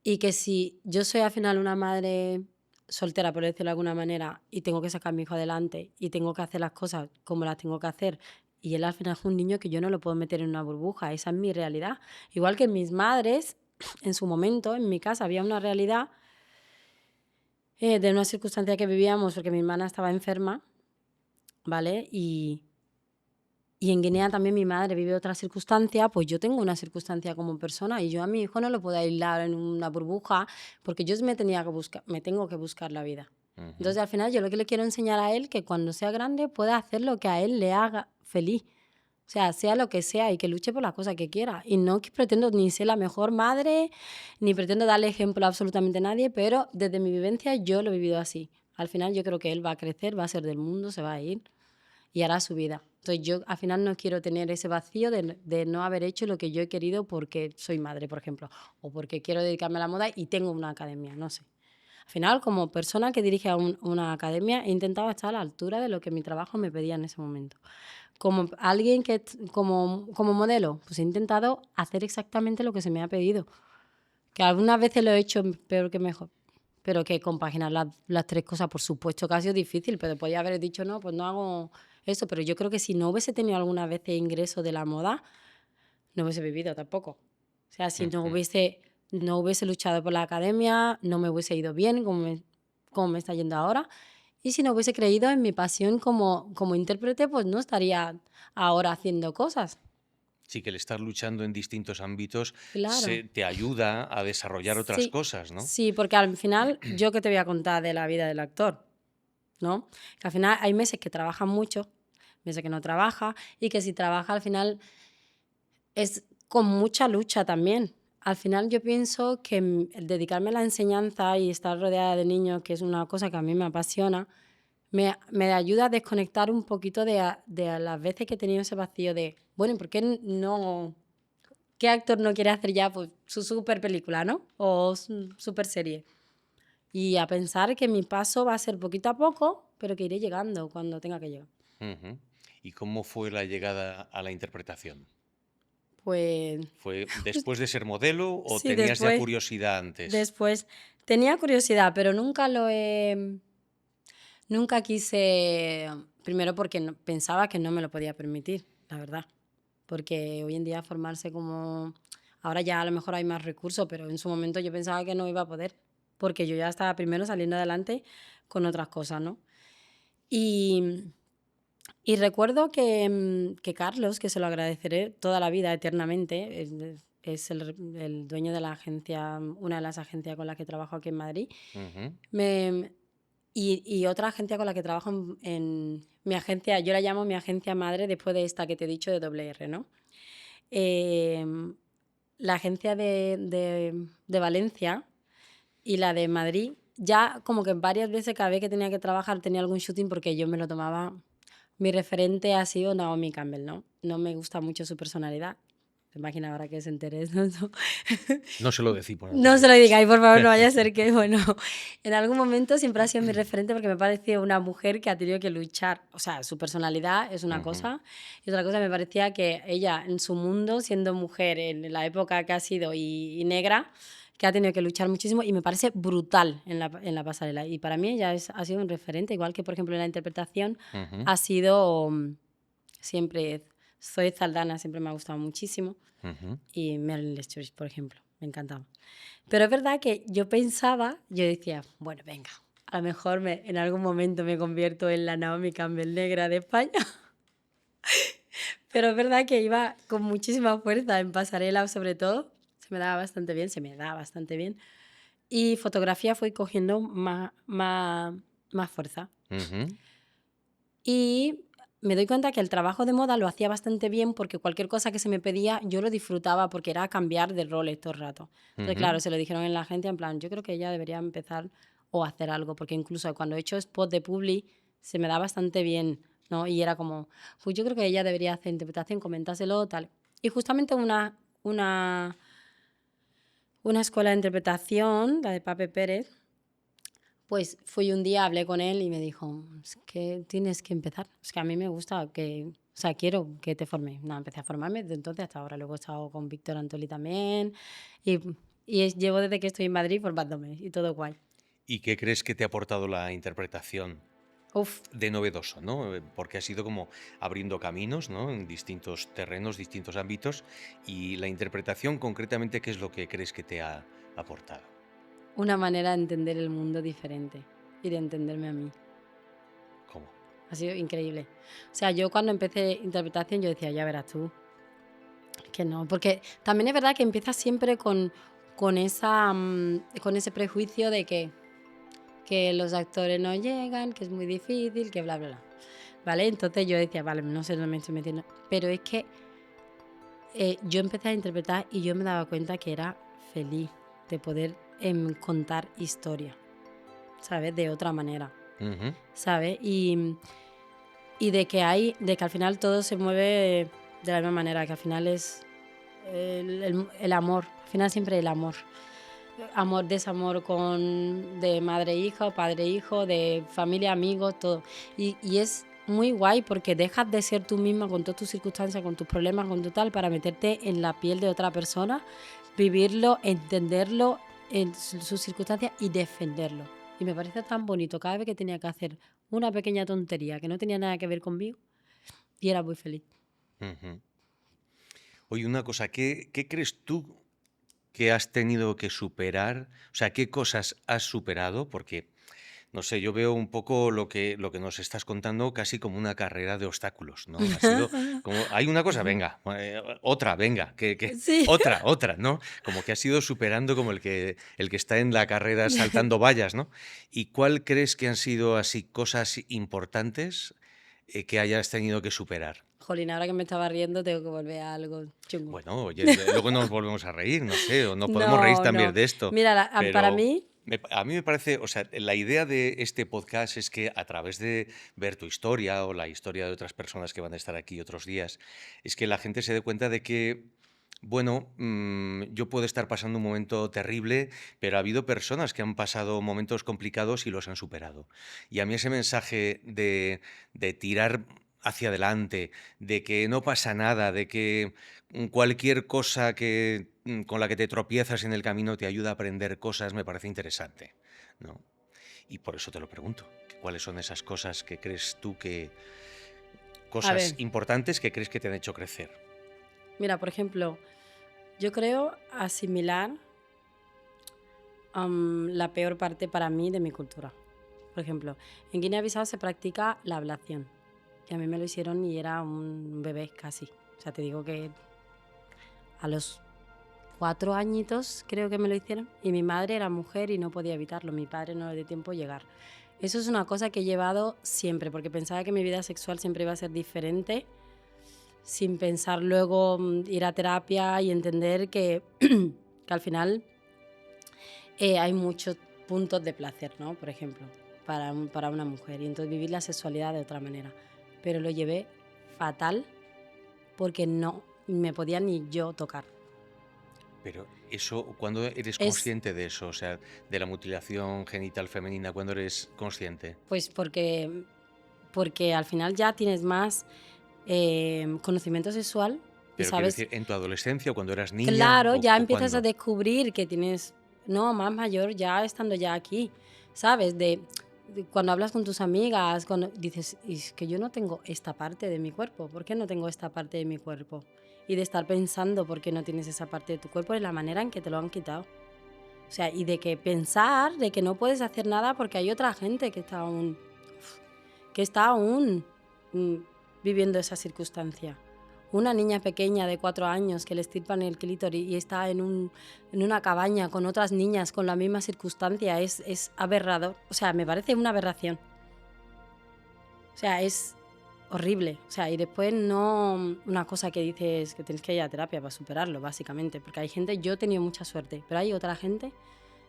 y que si yo soy al final una madre soltera, por decirlo de alguna manera, y tengo que sacar a mi hijo adelante y tengo que hacer las cosas como las tengo que hacer. Y él al final es un niño que yo no lo puedo meter en una burbuja, esa es mi realidad. Igual que mis madres, en su momento, en mi casa había una realidad de una circunstancia que vivíamos porque mi hermana estaba enferma, ¿vale? Y en Guinea también mi madre vive otra circunstancia, pues yo tengo una circunstancia como persona y yo a mi hijo no lo puedo aislar en una burbuja porque yo me tengo que buscar la vida. Ujú. Entonces al final yo lo que le quiero enseñar a él que cuando sea grande pueda hacer lo que a él le haga feliz. O sea lo que sea y que luche por las cosas que quiera. Y no que pretendo ni ser la mejor madre, ni pretendo darle ejemplo a absolutamente nadie, pero desde mi vivencia yo lo he vivido así. Al final yo creo que él va a crecer, va a ser del mundo, se va a ir y hará su vida. Entonces yo al final no quiero tener ese vacío de no haber hecho lo que yo he querido porque soy madre, por ejemplo, o porque quiero dedicarme a la moda y tengo una academia, no sé. Al final, como persona que dirige a una academia, he intentado estar a la altura de lo que mi trabajo me pedía en ese momento. Como alguien como modelo, pues he intentado hacer exactamente lo que se me ha pedido. Que algunas veces lo he hecho peor que mejor. Pero que compaginar las tres cosas, por supuesto que ha sido difícil, pero podía haber dicho, no, pues no hago eso. Pero yo creo que si no hubiese tenido algunas veces ingreso de la moda, no hubiese vivido tampoco. O sea, si Ujú. no hubiese luchado por la academia, no me hubiese ido bien como me está yendo ahora. Y si no hubiese creído en mi pasión como intérprete, pues no estaría ahora haciendo cosas. Sí, que el estar luchando en distintos ámbitos Claro. te ayuda a desarrollar otras Sí, cosas, ¿no? sí, porque al final, ¿yo qué te voy a contar de la vida del actor? ¿No? Que al final hay meses que trabajan mucho, meses que no trabaja, y que si trabaja al final es con mucha lucha también. Al final yo pienso que el dedicarme a la enseñanza y estar rodeada de niños, que es una cosa que a mí me apasiona, me ayuda a desconectar un poquito de las veces que he tenido ese vacío de, bueno, ¿y por qué no? ¿Qué actor no quiere hacer ya pues, su super película, ¿no? O su super serie. Y a pensar que mi paso va a ser poquito a poco, pero que iré llegando cuando tenga que llegar. Ujú. ¿Y cómo fue la llegada a la interpretación? Pues ¿Fue después de ser modelo o sí, tenías ya curiosidad antes? después tenía curiosidad, pero nunca quise, primero porque pensaba que no me lo podía permitir, la verdad. Porque hoy en día formarse ahora ya a lo mejor hay más recursos, pero en su momento yo pensaba que no iba a poder, porque yo ya estaba primero saliendo adelante con otras cosas, ¿no? Y, y recuerdo que Carlos, que se lo agradeceré toda la vida, eternamente, es el dueño de la agencia, una de las agencias con las que trabajo aquí en Madrid, Ujú. me, y otra agencia con la que trabajo en mi agencia, yo la llamo mi agencia madre después de esta que te he dicho de doble R, ¿no? Em, la agencia de Valencia y la de Madrid, ya como que varias veces cada vez que tenía que trabajar tenía algún shooting porque yo me lo tomaba. Mi referente ha sido Naomi Campbell, ¿no? No me gusta mucho su personalidad. Se imagina ahora que se entere de eso. No se lo decimos, no te No se lo preocupes. digáis, por favor, no vaya a ser que, bueno, en algún momento siempre ha sido mi referente porque me parecía una mujer que ha tenido que luchar. O sea, su personalidad es una Ujú. cosa y otra cosa me parecía que ella en su mundo, siendo mujer en la época que ha sido y negra, que ha tenido que luchar muchísimo y me parece brutal en la pasarela. Y para mí ella ha sido un referente, igual que, por ejemplo, en la interpretación Ujú. ha sido siempre, Zoe Saldana siempre me ha gustado muchísimo Ujú. y Meryl Streep, por ejemplo, me encantaba. Pero es verdad que yo decía, bueno, venga, a lo mejor en algún momento me convierto en la Naomi Campbell negra de España. Pero es verdad que iba con muchísima fuerza en pasarela, sobre todo. Se me da bastante bien. Y fotografía fue cogiendo más fuerza. Ujú. Y me doy cuenta que el trabajo de moda lo hacía bastante bien porque cualquier cosa que se me pedía yo lo disfrutaba porque era cambiar de roles todo el rato. Entonces, Ujú. claro, se lo dijeron en la agencia en plan, yo creo que ella debería empezar o hacer algo porque incluso cuando he hecho spot de Publi se me da bastante bien, ¿no? Y era como, pues yo creo que ella debería hacer interpretación, comentárselo, tal. Y justamente una escuela de interpretación, la de Pape Pérez, pues fui un día, hablé con él y me dijo, es que tienes que empezar. Es que a mí me gusta o sea, quiero que te formes. Nada, empecé a formarme desde entonces hasta ahora. Luego he estado con Víctor Antoli también. Y llevo desde que estoy en Madrid formándome y todo guay. ¿Y qué crees que te ha aportado la interpretación Uf, de novedoso, ¿no? Porque has ido como abriendo caminos, ¿no? En distintos terrenos, distintos ámbitos. Y la interpretación, concretamente, ¿qué es lo que crees que te ha aportado? una manera de entender el mundo diferente y de entenderme a mí. ¿Cómo? Ha sido increíble. O sea, yo cuando empecé interpretación yo decía, ya verás tú, que no, porque también es verdad que empiezas siempre con esa, con ese prejuicio de que los actores no llegan, que es muy difícil, que bla, bla, bla. ¿Vale? Entonces yo decía, vale, no sé, no me estoy metiendo. Pero es que yo empecé a interpretar y yo me daba cuenta que era feliz de poder contar historia, ¿sabes? De otra manera, Ujú. ¿sabes? Y de que al final todo se mueve de la misma manera, que al final es el amor, al final siempre el amor. Amor, desamor de madre e hijo, padre e hijo, de familia, amigos, todo. Y es muy guay porque dejas de ser tú misma con todas tus circunstancias, con tus problemas, con tu tal, para meterte en la piel de otra persona, vivirlo, entenderlo en sus circunstancias y defenderlo. Y me parece tan bonito cada vez que tenía que hacer una pequeña tontería que no tenía nada que ver conmigo y era muy feliz. Ujú. Oye, una cosa, ¿qué crees tú que has tenido que superar? O sea, ¿qué cosas has superado? Porque, no sé, yo veo un poco lo que nos estás contando casi como una carrera de obstáculos, ¿no? Ha sido como, hay una cosa, venga, otra, venga, Sí. otra, ¿no? Como que has ido superando como el que está en la carrera saltando vallas, ¿no? ¿Y cuál crees que han sido así cosas importantes que hayas tenido que superar? Jolín, ahora que me estaba riendo tengo que volver a algo chungo. Bueno, oye, luego nos volvemos a reír, no sé, o nos podemos reír No, también no. de esto, Mira, para pero mí, a mí me parece, o sea, la idea de este podcast es que a través de ver tu historia o la historia de otras personas que van a estar aquí otros días, es que la gente se dé cuenta de que, bueno, yo puedo estar pasando un momento terrible, pero ha habido personas que han pasado momentos complicados y los han superado. Y a mí ese mensaje de tirar hacia adelante, de que no pasa nada, de que cualquier cosa con la que te tropiezas en el camino te ayuda a aprender cosas, me parece interesante, ¿no? Y por eso te lo pregunto, que ¿cuáles son esas cosas que crees tú a cosas ver, importantes que crees que te han hecho crecer? mira, por ejemplo, yo creo asimilar la peor parte para mí de mi cultura. Por ejemplo, en Guinea-Bissau se practica la ablación. Y a mí me lo hicieron y era un bebé casi. O sea, te digo que a los 4 añitos creo que me lo hicieron. Y mi madre era mujer y no podía evitarlo. Mi padre no le dio tiempo llegar. Eso es una cosa que he llevado siempre, porque pensaba que mi vida sexual siempre iba a ser diferente, sin pensar luego ir a terapia y entender que al final hay muchos puntos de placer, ¿no? Por ejemplo, para una mujer. Y entonces vivir la sexualidad de otra manera. Pero lo llevé fatal porque no me podía ni yo tocar. Pero eso, ¿cuándo eres Es consciente de eso? O sea, de la mutilación genital femenina, ¿cuándo eres consciente? pues porque al final ya tienes más conocimiento sexual y Pero quiero sabes. decir, ¿en tu adolescencia o cuando eras niña Claro, ya o empiezas a cuándo? descubrir que tienes, no, más mayor ya estando ya aquí, ¿sabes? De cuando hablas con tus amigas, cuando dices, "Y es que yo no tengo esta parte de mi cuerpo, ¿por qué no tengo esta parte de mi cuerpo?" Y de estar pensando por qué no tienes esa parte de tu cuerpo es la manera en que te lo han quitado. O sea, y de que pensar de que no puedes hacer nada porque hay otra gente que está aún mm, viviendo esa circunstancia. Una niña pequeña de 4 años que le estirpan el clítoris y está en una cabaña con otras niñas con la misma circunstancia es aberrador. O sea, me parece una aberración. O sea, es horrible. O sea, y después no una cosa que dices que tienes que ir a terapia para superarlo, básicamente. Porque hay gente, yo he tenido mucha suerte, pero hay otra gente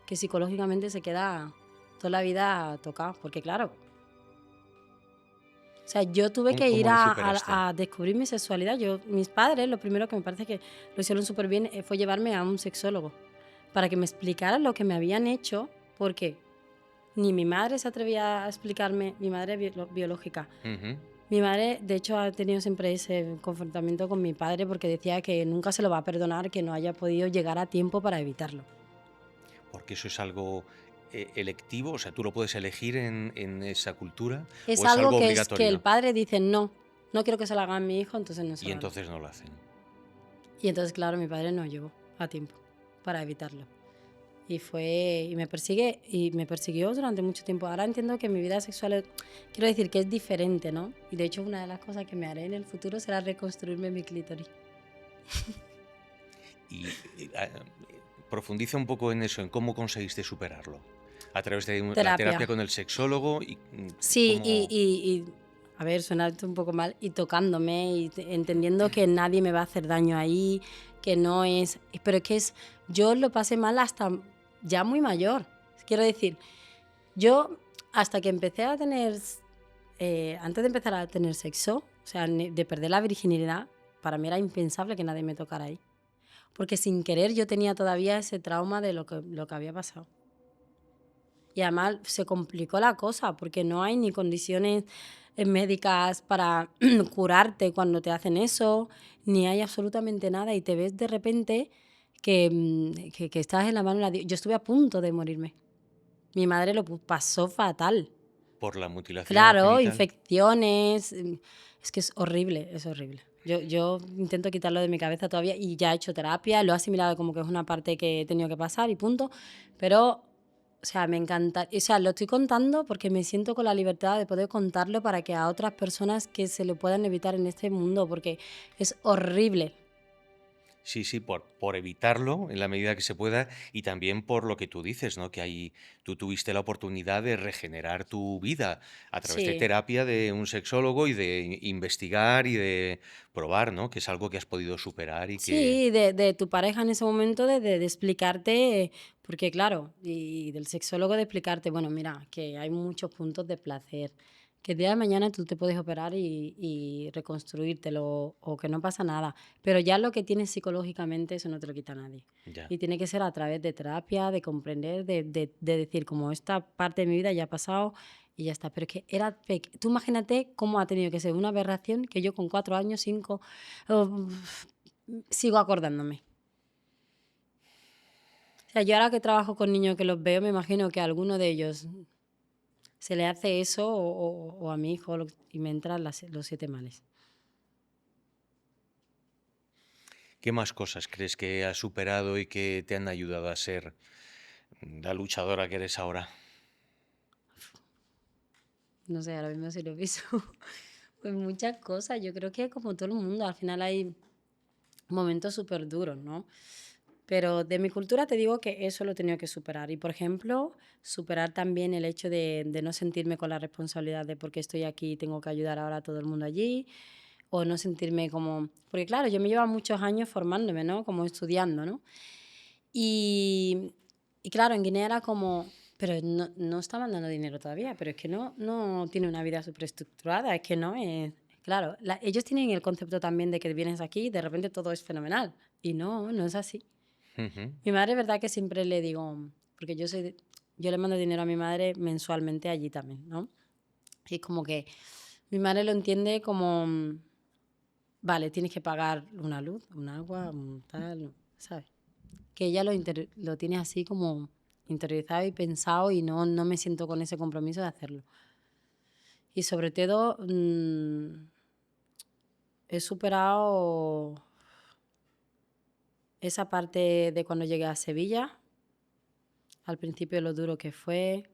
que psicológicamente se queda toda la vida tocado. Porque claro, o sea, yo tuve que ir ¿Cómo lo superaste? a descubrir mi sexualidad. Mis padres, lo primero que me parece que lo hicieron súper bien fue llevarme a un sexólogo para que me explicara lo que me habían hecho, porque ni mi madre se atrevía a explicarme, mi madre es biológica. Ujú. Mi madre, de hecho, ha tenido siempre ese confrontamiento con mi padre porque decía que nunca se lo va a perdonar que no haya podido llegar a tiempo para evitarlo. Porque eso es algo electivo? O sea, ¿tú lo puedes elegir en esa cultura Es o es algo algo que el obligatorio? padre dice: "No, no quiero que se lo haga a mi hijo", entonces no se Y lo dan. entonces no lo hacen. Y entonces, claro, mi padre no llegó a tiempo para evitarlo. Y me persiguió durante mucho tiempo. Ahora entiendo que mi vida sexual quiero decir que es diferente, ¿no? Y de hecho una de las cosas que me haré en el futuro será reconstruirme mi clítoris. Y profundiza un poco en eso, en cómo conseguiste superarlo. A través de la Terapia. terapia con el sexólogo y Sí, cómo... a ver, suena esto un poco mal, y tocándome y entendiendo que nadie me va a hacer daño ahí, que no es, pero es que es, yo lo pasé mal hasta ya muy mayor. Quiero decir, yo hasta que empecé a tener, antes de empezar a tener sexo, o sea, de perder la virginidad, para mí era impensable que nadie me tocara ahí. Porque sin querer yo tenía todavía ese trauma de lo que había pasado. Y además se complicó la cosa porque no hay ni condiciones médicas para curarte cuando te hacen eso, ni hay absolutamente nada y te ves de repente que estás en la mano de la Dios. Yo estuve a punto de morirme. Mi madre lo pasó fatal. por la mutilación Claro, genital. infecciones. Es que es horrible, es horrible. Yo intento quitarlo de mi cabeza todavía y ya he hecho terapia, lo he asimilado como que es una parte que he tenido que pasar y punto. Pero, o sea, me encanta. O sea, lo estoy contando porque me siento con la libertad de poder contarlo para que a otras personas que se lo puedan evitar en este mundo, porque es horrible. Sí, sí, por evitarlo en la medida que se pueda y también por lo que tú dices, ¿no? Que ahí tú tuviste la oportunidad de regenerar tu vida a través de Sí. terapia, de un sexólogo y de investigar y de probar, ¿no? Que es algo que has podido superar y que... Sí, de tu pareja en ese momento, de explicarte, porque claro, y del sexólogo de explicarte, bueno, mira, que hay muchos puntos de placer, que el día de mañana tú te puedes operar y reconstruírtelo, o que no pasa nada, pero ya lo que tienes psicológicamente, eso no te lo quita nadie. Ya. Y tiene que ser a través de terapia, de comprender, de decir, como esta parte de mi vida ya ha pasado y ya está. Pero es que tú imagínate cómo ha tenido que ser una aberración que yo con 4 años, 5, oh, sigo acordándome. O sea, yo ahora que trabajo con niños que los veo, me imagino que a alguno de ellos se le hace eso o a mi hijo y me entran los 7 males. ¿Qué más cosas crees que has superado y que te han ayudado a ser la luchadora que eres ahora? No sé, ahora mismo si lo pienso. Pues muchas cosas. Yo creo que como todo el mundo, al final hay momentos súper duros, ¿no? Pero de mi cultura te digo que eso lo he tenido que superar. Y, por ejemplo, superar también el hecho de no sentirme con la responsabilidad de por qué estoy aquí y tengo que ayudar ahora a todo el mundo allí, o no sentirme como... Porque claro, yo me llevo muchos años formándome, ¿no? Como estudiando, ¿no? Y, y claro, en Guinea era como, pero no estaban dando dinero todavía, pero es que no tiene una vida súper estructurada, es que no es... Claro, ellos tienen el concepto también de que vienes aquí y de repente todo es fenomenal. Y no es así. Ujú. Mi madre, es verdad que siempre le digo, porque yo le mando dinero a mi madre mensualmente allí también, ¿no? Y es como que mi madre lo entiende como, vale, tienes que pagar una luz, un agua, un tal, ¿sabes? Que ella lo tiene así como interiorizado y pensado y no me siento con ese compromiso de hacerlo. Y sobre todo, he superado esa parte de cuando llegué a Sevilla, al principio lo duro que fue.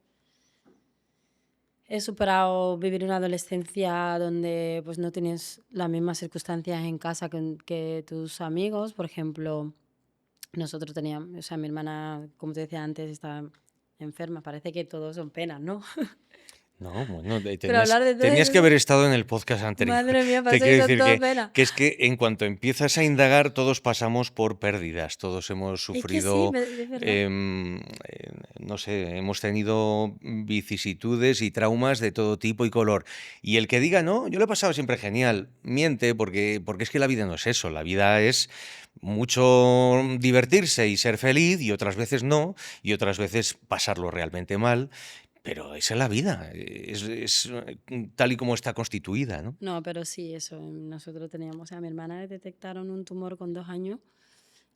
He superado vivir una adolescencia donde pues no tienes las mismas circunstancias en casa que tus amigos. Por ejemplo, nosotros teníamos, o sea, mi hermana, como te decía antes, estaba enferma. Parece que todos son penas, ¿no? No, bueno, Pero hablar de todo tenías que eso, haber estado en el podcast anterior. madre mía, Te parece que quiero son decir todo penas. que es que en cuanto empiezas a indagar, todos pasamos por pérdidas, todos hemos Es que sí, sufrido, es verdad. no sé, hemos tenido vicisitudes y traumas de todo tipo y color. Y el que diga, no, yo lo he pasado siempre genial, miente, porque es que la vida no es eso, la vida es mucho divertirse y ser feliz y otras veces no, y otras veces pasarlo realmente mal. Pero esa es la vida, tal y como está constituida, ¿no? No, pero sí, eso. Nosotros teníamos, o sea, a mi hermana le detectaron un tumor con 2 años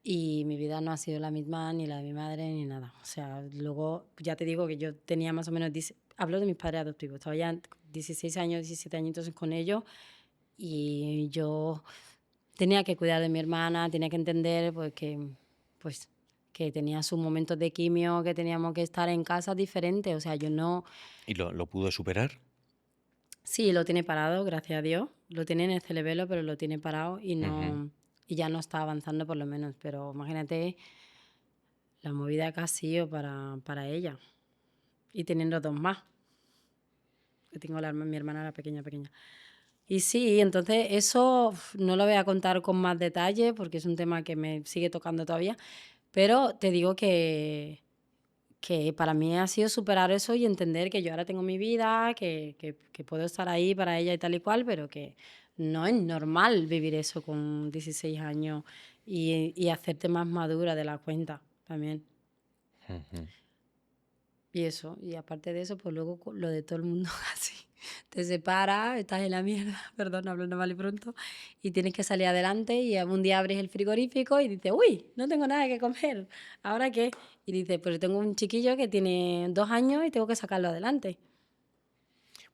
y mi vida no ha sido la misma, ni la de mi madre, ni nada. O sea, luego ya te digo que yo tenía más o menos, hablo de mis padres adoptivos, estaba ya 16 años, 17 añitos con ellos y yo tenía que cuidar de mi hermana, tenía que entender pues, que tenía sus momentos de quimio, que teníamos que estar en casa diferentes. O sea, yo no... ¿Y lo pudo superar? Sí, lo tiene parado, gracias a Dios. Lo tiene en el cerebelo, pero lo tiene parado y Ujú. no y ya no está avanzando por lo menos. Pero imagínate la movida que ha sido para ella. Y teniendo dos más. Que tengo mi hermana, la pequeña, pequeña. Y sí, entonces eso no lo voy a contar con más detalle porque es un tema que me sigue tocando todavía. Pero te digo que para mí ha sido superar eso y entender que yo ahora tengo mi vida, que puedo estar ahí para ella y tal y cual, pero que no es normal vivir eso con 16 años y hacerte más madura de la cuenta también. Ujú. Y eso, y aparte de eso, pues luego lo de todo el mundo así. Te separas, estás en la mierda, perdón, hablando mal y pronto, y tienes que salir adelante y un día abres el frigorífico y dices, uy, no tengo nada que comer, ¿ahora qué? Y dices, pues tengo un chiquillo que tiene 2 años y tengo que sacarlo adelante.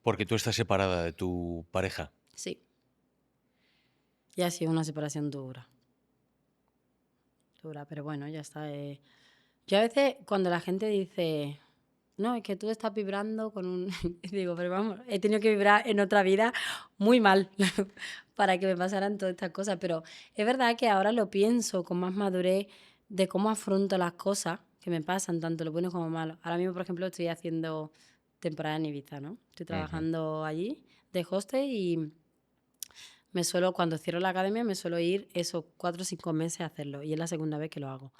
Porque tú estás separada de tu pareja. Sí, y ha sido una separación dura, dura, pero bueno, ya está. Yo a veces cuando la gente dice, no, es que tú estás vibrando con un... y digo, pero vamos, he tenido que vibrar en otra vida muy mal para que me pasaran todas estas cosas, pero es verdad que ahora lo pienso con más madurez de cómo afronto las cosas que me pasan, tanto lo bueno como lo malo. Ahora mismo, por ejemplo, estoy haciendo temporada en Ibiza, ¿no? Estoy Ujú. trabajando allí de hostel y cuando cierro la academia, me suelo ir esos 4 o 5 meses a hacerlo y es la segunda vez que lo hago.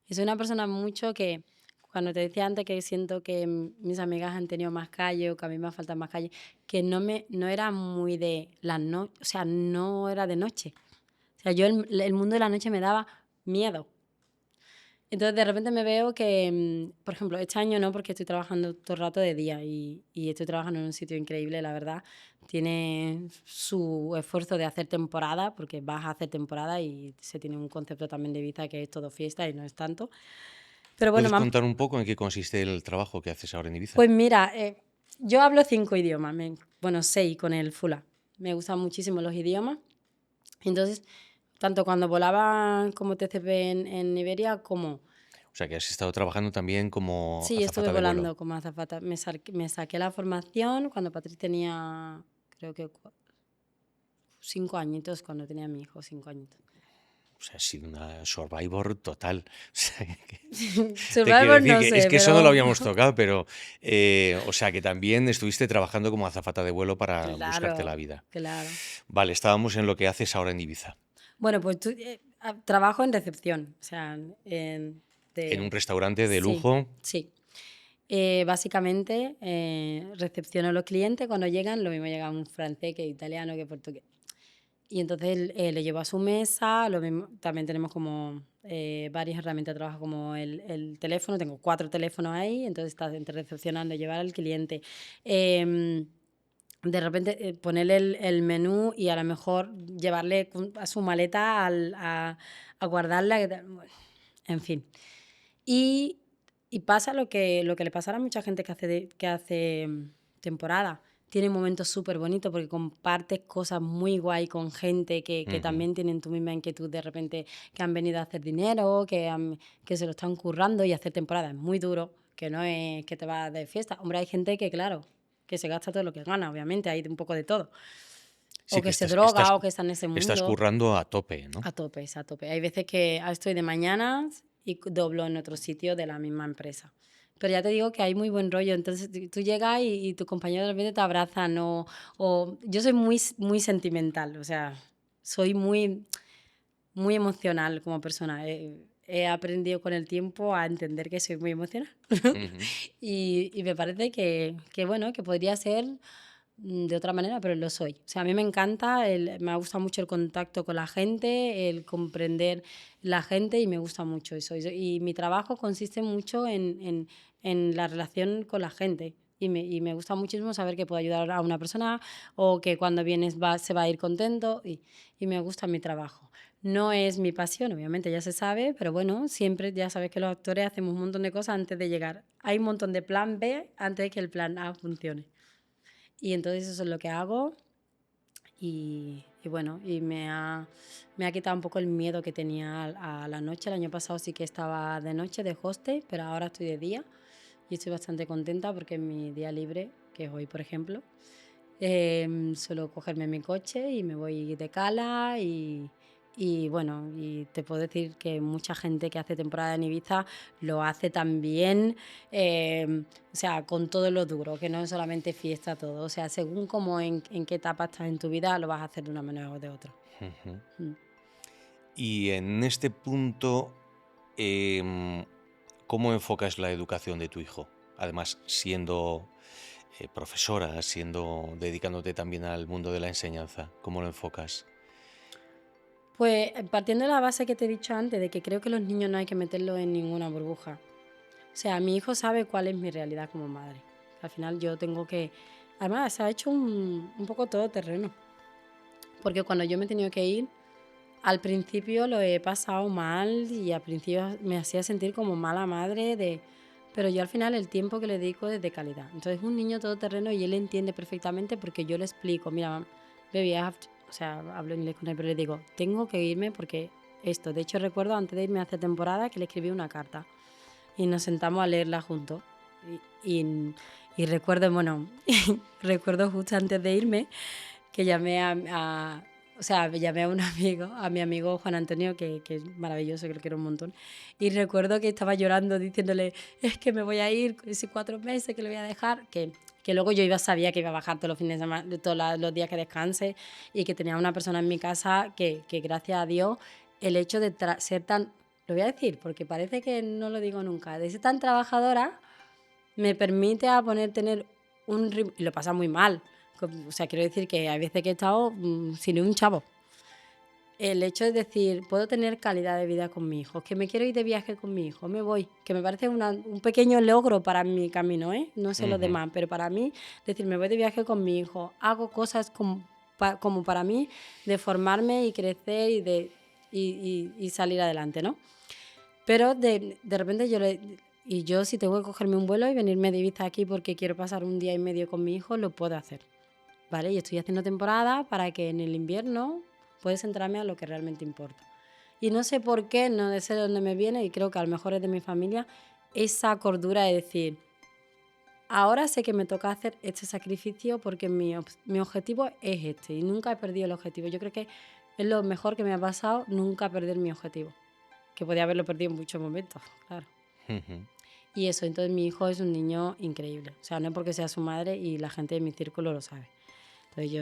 Y soy una persona mucho que, cuando te decía antes que siento que mis amigas han tenido más calle o que a mí me falta más calle, que no era muy de la noche, o sea, no era de noche. O sea, yo el mundo de la noche me daba miedo. Entonces, de repente me veo que, por ejemplo, este año no, porque estoy trabajando todo el rato de día y estoy trabajando en un sitio increíble, la verdad. Tiene su esfuerzo de hacer temporada, porque vas a hacer temporada y se tiene un concepto también de Ibiza que es todo fiesta y no es tanto. Pero bueno, ¿Puedes contar un poco en qué consiste el trabajo que haces ahora en Ibiza? pues mira, yo hablo 5 idiomas, bueno, 6 con el FULA. Me gustan muchísimo los idiomas. Entonces, tanto cuando volaba como TCP en Iberia, como... O sea, que has estado trabajando también como Sí, estuve azafata de vuelo. volando como azafata. Me saqué la formación cuando Patrick tenía, creo que 5 añitos, cuando tenía a mi hijo, 5 añitos. O sea, has sido una survivor total. O sea, te quiero Survivor decir no que es sé, que eso no lo pero habíamos tocado, pero, o sea, que también estuviste trabajando como azafata de vuelo para buscarte la claro, vida. claro. Vale, estábamos en lo que haces ahora en Ibiza, Bueno, pues trabajo en recepción, o sea, en un de... restaurante de Sí, lujo. sí. Básicamente, recepciono a los clientes cuando llegan, lo mismo llega un francés que italiano que portugués. Y entonces le llevo a su mesa, lo mismo, también tenemos como varias herramientas de trabajo como el teléfono, tengo 4 teléfonos ahí, entonces estás entre recepcionando, llevar al cliente. em, de repente ponerle el menú y a lo mejor llevarle a su maleta a guardarla, bueno, en fin. Y, y pasa lo que le pasará a mucha gente que hace temporada. Tiene momentos súper bonitos porque compartes cosas muy guay con gente que Ujú. también tienen tu misma inquietud de repente, que han venido a hacer dinero, que se lo están currando y hacer temporada es muy duro, que no es que te vas de fiesta. Hombre, hay gente que, claro, que se gasta todo lo que gana, obviamente, hay un poco de todo. O Sí, que que se droga o que está en ese estás mundo. currando a tope, ¿no? A tope, a tope. Hay veces que estoy de mañanas y doblo en otro sitio de la misma empresa. Pero ya te digo que hay muy buen rollo. Entonces tú llegas y tu compañero de repente te abrazan o yo soy muy, muy sentimental, o sea, soy muy, muy emocional como persona. He aprendido con el tiempo a entender que soy muy emocional. Ujú. Y me parece que, bueno, que podría ser de otra manera, pero lo soy. O sea, a mí me encanta, me gusta mucho el contacto con la gente, el comprender la gente y me gusta mucho eso. Y mi trabajo consiste mucho en la relación con la gente. Y me gusta muchísimo saber que puedo ayudar a una persona o que cuando vienes se va a ir contento y me gusta mi trabajo. No es mi pasión, obviamente ya se sabe, pero bueno, siempre ya sabes que los actores hacemos un montón de cosas antes de llegar. Hay un montón de plan B antes de que el plan A funcione. Y entonces eso es lo que hago y bueno, y me ha quitado un poco el miedo que tenía a la noche. El año pasado sí que estaba de noche, de hostes, pero ahora estoy de día y estoy bastante contenta porque en mi día libre, que es hoy por ejemplo, suelo cogerme mi coche y me voy de cala y bueno, y te puedo decir que mucha gente que hace temporada en Ibiza lo hace también, o sea, con todo lo duro, que no es solamente fiesta todo. O sea, según como en qué etapa estás en tu vida, lo vas a hacer de una manera o de otra. Ujú. Mm. Y en este punto, em, ¿cómo enfocas la educación de tu hijo? Además, siendo profesora, dedicándote también al mundo de la enseñanza, ¿cómo lo enfocas? Pues partiendo de la base que te he dicho antes, de que creo que los niños no hay que meterlos en ninguna burbuja. O sea, mi hijo sabe cuál es mi realidad como madre. Al final yo tengo que... Además, se ha hecho un poco todo terreno. Porque cuando yo me he tenido que ir, al principio lo he pasado mal y al principio me hacía sentir como mala madre de... Pero yo al final el tiempo que le dedico es de calidad. Entonces es un niño todoterreno y él entiende perfectamente porque yo le explico, mira, baby, o sea, hablo inglés con él, pero le digo, tengo que irme porque esto. De hecho recuerdo antes de irme hace temporada que le escribí una carta y nos sentamos a leerla juntos. Y, y, y recuerdo, bueno, recuerdo justo antes de irme que llamé o sea, llamé a un amigo, a mi amigo Juan Antonio, que es maravilloso, que lo quiero un montón. Y recuerdo que estaba llorando diciéndole, es que me voy a ir, esos 4 meses que le voy a dejar, que luego yo sabía que iba a bajar todos los fines de semana, todos los días que descanse y que tenía una persona en mi casa que gracias a Dios, el hecho de ser tan, lo voy a decir porque parece que no lo digo nunca, de ser tan trabajadora me permite tener y lo pasa muy mal. O sea, quiero decir que hay veces que he estado sin un chavo. El hecho de decir, puedo tener calidad de vida con mi hijo, que me quiero ir de viaje con mi hijo, me voy, que me parece un pequeño logro para mi camino, ¿eh? No sé los Ujú, demás, pero para mí, decir, me voy de viaje con mi hijo, hago cosas como para mí, de formarme y crecer y salir adelante, ¿no? Pero de repente yo si tengo que cogerme un vuelo y venirme de Ibiza aquí porque quiero pasar un día y medio con mi hijo, lo puedo hacer, ¿vale? Y estoy haciendo temporada para que en el invierno pueda centrarme a lo que realmente importa. Y no sé por qué, no sé de dónde me viene, y creo que a lo mejor es de mi familia, esa cordura de decir, ahora sé que me toca hacer este sacrificio porque mi objetivo es este y nunca he perdido el objetivo. Yo creo que es lo mejor que me ha pasado, nunca perder mi objetivo, que podía haberlo perdido en muchos momentos, claro. ujú. Y eso, entonces mi hijo es un niño increíble. O sea, no es porque sea su madre y la gente de mi círculo lo sabe. Entonces yo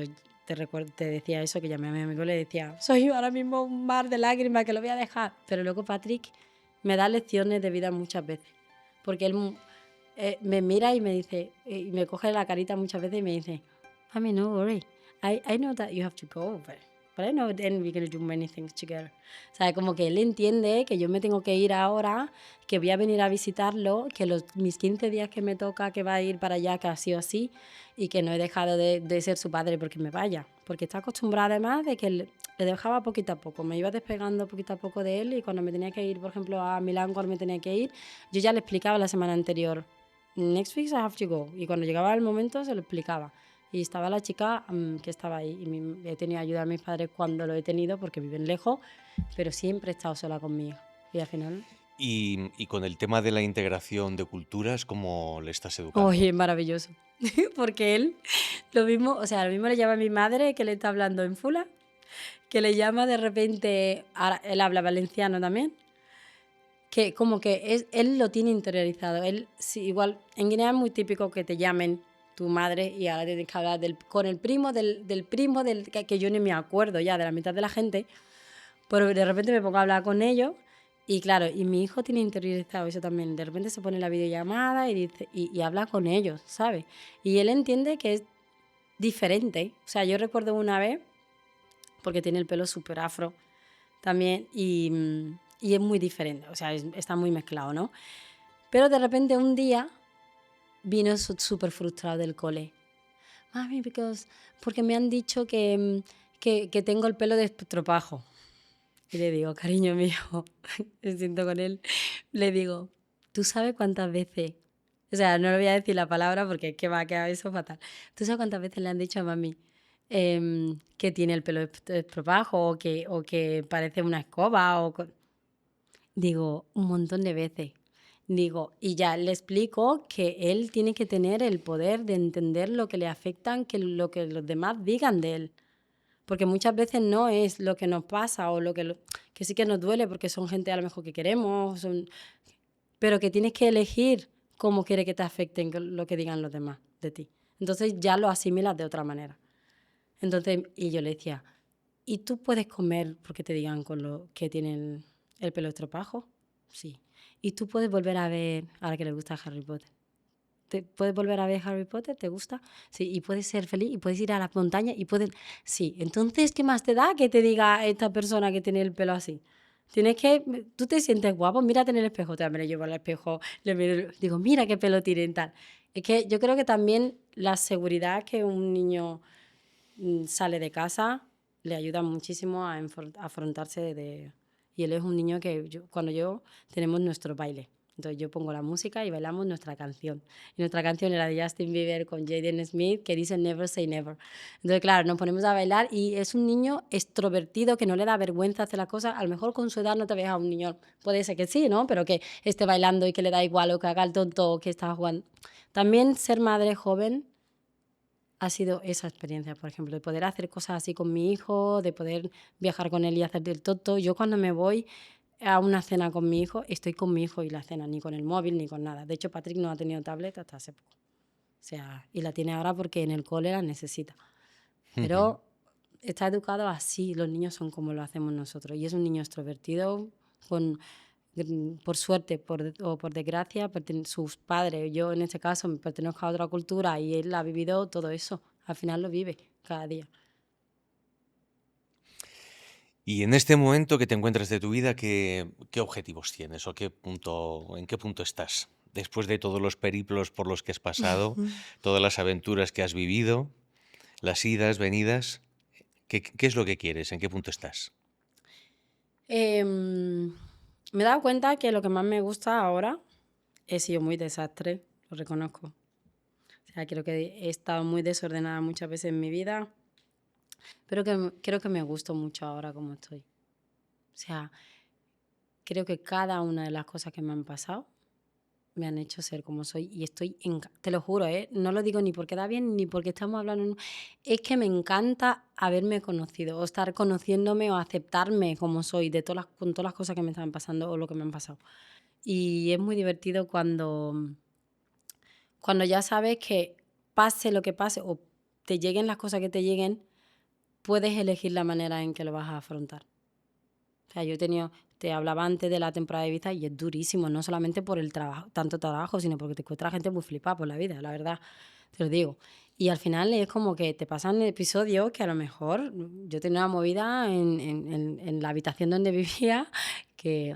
te decía eso, que llamé a mi amigo y le decía, soy ahora mismo un mar de lágrimas que lo voy a dejar. Pero luego Patrick me da lecciones de vida muchas veces. Porque él me mira y me dice, y me coge la carita muchas veces y me dice, Mami, no worry. I know that you have to go, but I know then we're going to do many things together. O sea, como que él entiende que yo me tengo que ir ahora, que voy a venir a visitarlo, que mis 15 días que me toca, que va a ir para allá, que ha sido así, y que no he dejado de ser su padre porque me vaya. Porque está acostumbrada además de que le dejaba poquito a poco, me iba despegando poquito a poco de él y cuando me tenía que ir, por ejemplo, a Milán, cuando me tenía que ir, yo ya le explicaba la semana anterior, next week I have to go. Y cuando llegaba el momento se lo explicaba. Y estaba la chica que estaba ahí. Y he tenido ayuda a mis padres cuando lo he tenido porque viven lejos, pero siempre he estado sola conmigo. Y al final, Y con el tema de la integración de culturas, ¿cómo le estás oye, educando? es maravilloso. Porque él, lo mismo, o sea, lo mismo le llama a mi madre que le está hablando en Fula, que le llama de repente, ahora, él habla valenciano también, que como que él lo tiene interiorizado. Él, sí, igual, en Guinea es muy típico que te llamen tu madre y ahora tienes que hablar con el primo del primo que yo ni me acuerdo ya de la mitad de la gente, pero de repente me pongo a hablar con ellos y claro, y mi hijo tiene interiorizado eso también. De repente se pone la videollamada y dice y habla con ellos, ¿sabes? Y él entiende que es diferente. O sea, yo recuerdo una vez, porque tiene el pelo súper afro también y es muy diferente, o sea, está muy mezclado, ¿no? Pero de repente un día vino súper frustrado del cole. Mami, porque me han dicho que tengo el pelo de estropajo. y le digo, cariño mío, me siento con él, le digo, ¿tú sabes cuántas veces? O sea, no le voy a decir la palabra porque es que va a quedar eso fatal. ¿Tú sabes cuántas veces le han dicho a mami que tiene el pelo estropajo o que parece una escoba? Digo, un montón de veces. Digo, y ya le explico que él tiene que tener el poder de entender lo que le afectan, que lo que los demás digan de él. Porque muchas veces no es lo que nos pasa o que sí que nos duele porque son gente a lo mejor que queremos, pero que tienes que elegir cómo quiere que te afecten lo que digan los demás de ti. Entonces ya lo asimilas de otra manera. Entonces, y yo le decía, ¿y tú puedes comer porque te digan con lo que tienen el pelo estropajo? Sí. ¿Y tú puedes volver a ver, ahora que le gusta Harry Potter? ¿Puedes volver a ver Harry Potter? ¿Te gusta? Sí, y puedes ser feliz y puedes ir a las montañas y puedes... Sí, entonces, ¿qué más te da que te diga esta persona que tiene el pelo así? Tienes que... Tú te sientes guapo, mírate en el espejo. También me llevo al espejo, digo, mira qué pelo tiene y tal. Es que yo creo que también la seguridad que un niño sale de casa le ayuda muchísimo a afrontarse de... Y él es un niño que cuando yo tenemos nuestro baile. Entonces yo pongo la música y bailamos nuestra canción. Y nuestra canción era de Justin Bieber con Jaden Smith, que dice Never Say Never. Entonces, claro, nos ponemos a bailar y es un niño extrovertido que no le da vergüenza hacer las cosas. A lo mejor con su edad no te ves a un niño, puede ser que sí, ¿no? Pero que esté bailando y que le da igual o que haga el tonto o que está jugando. También ser madre joven ha sido esa experiencia, por ejemplo, de poder hacer cosas así con mi hijo, de poder viajar con él y hacer del tonto. Yo cuando me voy a una cena con mi hijo, estoy con mi hijo y la cena, ni con el móvil ni con nada. De hecho, Patrick no ha tenido tablet hasta hace poco. O sea, y la tiene ahora porque en el cole la necesita. Ujú. Pero está educado así, los niños son como lo hacemos nosotros. Y es un niño extrovertido, con, por suerte o por desgracia, sus padres, yo en este caso me pertenezco a otra cultura y él ha vivido todo eso. Al final lo vive cada día. Y en este momento que te encuentras de tu vida, ¿qué objetivos tienes o en qué punto estás? Después de todos los periplos por los que has pasado, todas las aventuras que has vivido, las idas, venidas, ¿qué es lo que quieres? ¿En qué punto estás? Em, Me he dado cuenta que lo que más me gusta ahora he sido muy desastre, lo reconozco. O sea, creo que he estado muy desordenada muchas veces en mi vida, pero creo que me gusto mucho ahora como estoy. O sea, creo que cada una de las cosas que me han pasado me han hecho ser como soy y te lo juro, ¿eh? No lo digo ni porque da bien ni porque estamos hablando, no. Es que me encanta haberme conocido o estar conociéndome o aceptarme como soy con todas las cosas que me estaban pasando o lo que me han pasado. Y es muy divertido cuando ya sabes que pase lo que pase o te lleguen las cosas que te lleguen, puedes elegir la manera en que lo vas a afrontar. O sea, te hablaba antes de la temporada de Ibiza y es durísimo, no solamente por el trabajo, tanto trabajo, sino porque te encuentras gente muy flipada por la vida, la verdad, te lo digo. Y al final es como que te pasan episodios que a lo mejor yo tenía una movida en la habitación donde vivía que,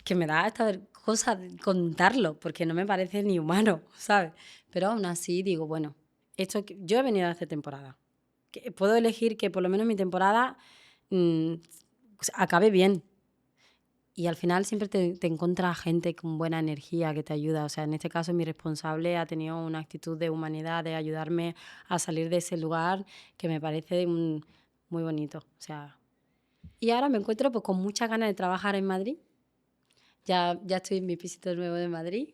que me da esta cosa de contarlo, porque no me parece ni humano, ¿sabes? Pero aún así digo, bueno, yo he venido a hacer temporada. Que puedo elegir que por lo menos mi temporada mm, acabe bien. Y al final siempre te encuentras gente con buena energía que te ayuda. O sea, en este caso mi responsable ha tenido una actitud de humanidad, de ayudarme a salir de ese lugar que me parece muy bonito. O sea, y ahora me encuentro pues, con muchas ganas de trabajar en Madrid. Ya estoy en mi pisito nuevo de Madrid.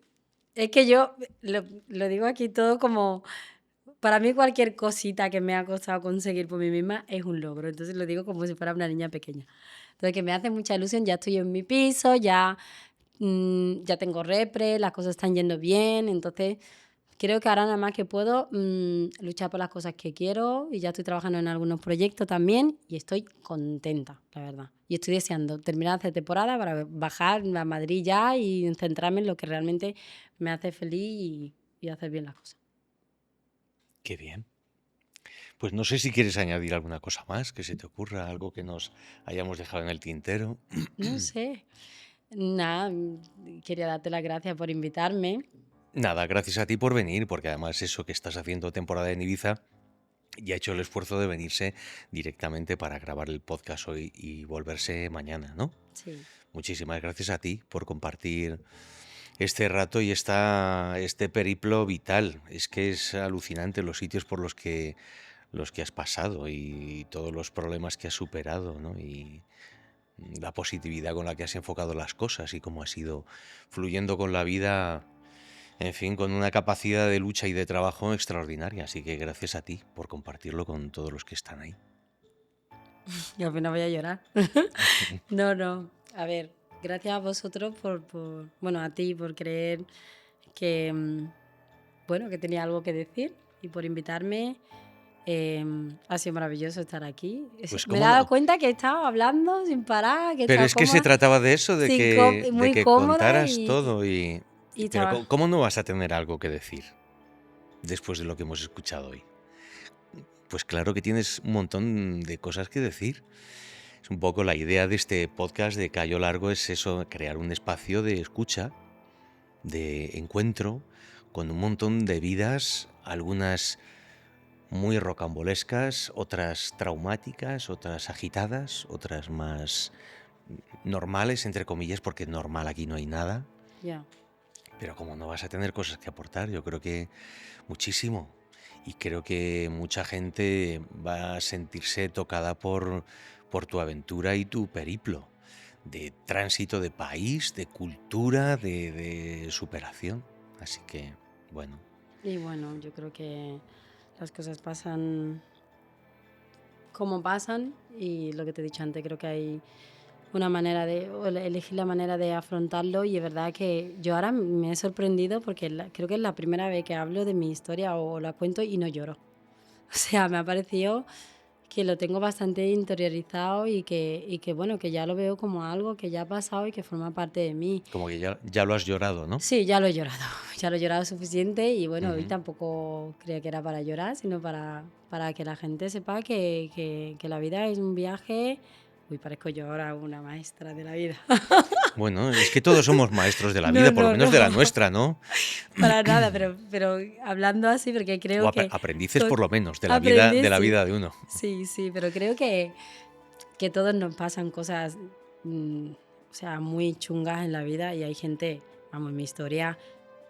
Es que yo lo digo aquí todo como, para mí cualquier cosita que me ha costado conseguir por mí misma es un logro. Entonces lo digo como si fuera una niña pequeña. Entonces que me hace mucha ilusión, ya estoy en mi piso, ya tengo repre, las cosas están yendo bien, entonces creo que ahora nada más que puedo luchar por las cosas que quiero y ya estoy trabajando en algunos proyectos también y estoy contenta, la verdad. Y estoy deseando terminar esta temporada para bajar a Madrid ya y centrarme en lo que realmente me hace feliz y hacer bien las cosas. Qué bien. Pues no sé si quieres añadir alguna cosa más, que se te ocurra, algo que nos hayamos dejado en el tintero. No sé, nada, quería darte las gracias por invitarme. Nada, gracias a ti por venir, porque además eso que estás haciendo temporada en Ibiza y ha hecho el esfuerzo de venirse directamente para grabar el podcast hoy y volverse mañana, ¿no? Sí. Muchísimas gracias a ti por compartir este rato y este periplo vital. Es que es alucinante los sitios por los que has pasado y todos los problemas que has superado, ¿no? Y la positividad con la que has enfocado las cosas y cómo has ido fluyendo con la vida, en fin, con una capacidad de lucha y de trabajo extraordinaria. Así que gracias a ti por compartirlo con todos los que están ahí. Y al final voy a llorar. No, no. A ver, gracias a vosotros bueno, a ti por creer que, bueno, que tenía algo que decir y por invitarme. Ha sido maravilloso estar aquí. Pues Me he cómo dado no. cuenta que he estado hablando sin parar, que he Pero estado es que se cómoda, trataba de eso, sí, de muy que cómoda contaras todo pero estaba... ¿cómo no vas a tener algo que decir después de lo que hemos escuchado hoy? Pues claro que tienes un montón de cosas que decir. Es un poco la idea de este podcast de Callo Largo, es eso, crear un espacio de escucha, de encuentro, con un montón de vidas, algunas muy rocambolescas, otras traumáticas, otras agitadas, otras más normales, entre comillas, porque normal aquí no hay nada. Ya. Pero como no vas a tener cosas que aportar, yo creo que muchísimo. Y creo que mucha gente va a sentirse tocada por tu aventura y tu periplo de tránsito de país, de cultura, de superación. Así que, bueno, Y bueno, yo creo que las cosas pasan como pasan y lo que te he dicho antes, creo que hay una manera elegir la manera de afrontarlo y es verdad que yo ahora me he sorprendido porque creo que es la primera vez que hablo de mi historia o la cuento y no lloro. O sea, me ha parecido que lo tengo bastante interiorizado y que bueno, que ya lo veo como algo que ya ha pasado y que forma parte de mí. como que ya lo has llorado, ¿no? Sí, ya lo he llorado, ya lo he llorado suficiente y bueno, hoy Ujú. tampoco creía que era para llorar, sino para que la gente sepa que la vida es un viaje. Uy, parezco yo ahora una maestra de la vida. Bueno, es que todos somos maestros de la No, vida, por lo no, menos de la no, nuestra, ¿no? para nada, pero hablando así, porque O creo que... aprendices to- por lo menos Aprendí, de la sí, vida de uno. sí, sí, pero creo que todos nos pasan cosas, o sea, muy chungas en la vida y hay gente, vamos, en mi historia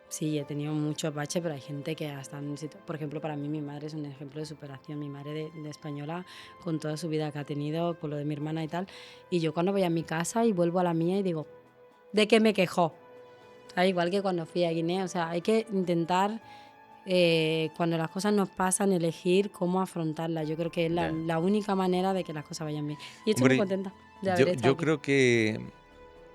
sí he tenido muchos baches, pero hay gente que hasta, por ejemplo, para mí mi madre es un ejemplo de superación, mi madre de española con toda su vida que ha tenido, por lo de mi hermana y tal, y yo cuando voy a mi casa y vuelvo a la mía y digo, ¿de qué me quejó? ¿Sabes? Igual que cuando fui a Guinea, o sea, hay que intentar cuando las cosas nos pasan, elegir cómo afrontarlas. Yo creo que es Ya. la única manera de que las cosas vayan bien. Y estoy muy Hombre, contenta de haber estado yo aquí. creo que,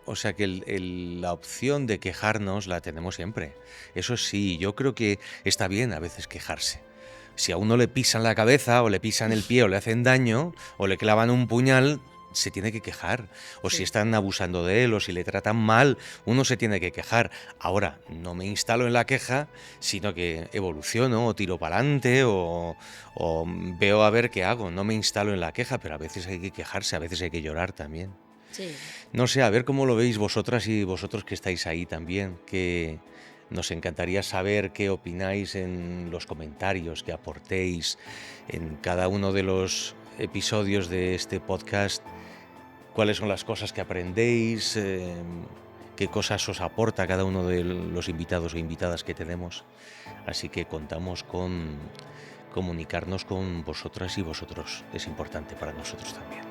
o sea, que la opción de quejarnos la tenemos siempre. Eso sí, yo creo que está bien a veces quejarse. Si a uno le pisan la cabeza o le pisan el pie o le hacen daño o le clavan un puñal, se tiene que quejar. O si Sí, están abusando de él o si le tratan mal, uno se tiene que quejar. Ahora, no me instalo en la queja, sino que evoluciono o tiro para adelante o veo a ver qué hago. No me instalo en la queja, pero a veces hay que quejarse, a veces hay que llorar también. sí. No sé, a ver cómo lo veis vosotras y vosotros que estáis ahí también, que nos encantaría saber qué opináis en los comentarios, que aportéis en cada uno de los episodios de este podcast, cuáles son las cosas que aprendéis, qué cosas os aporta cada uno de los invitados o invitadas que tenemos. Así que contamos con comunicarnos con vosotras y vosotros. Es importante para nosotros también.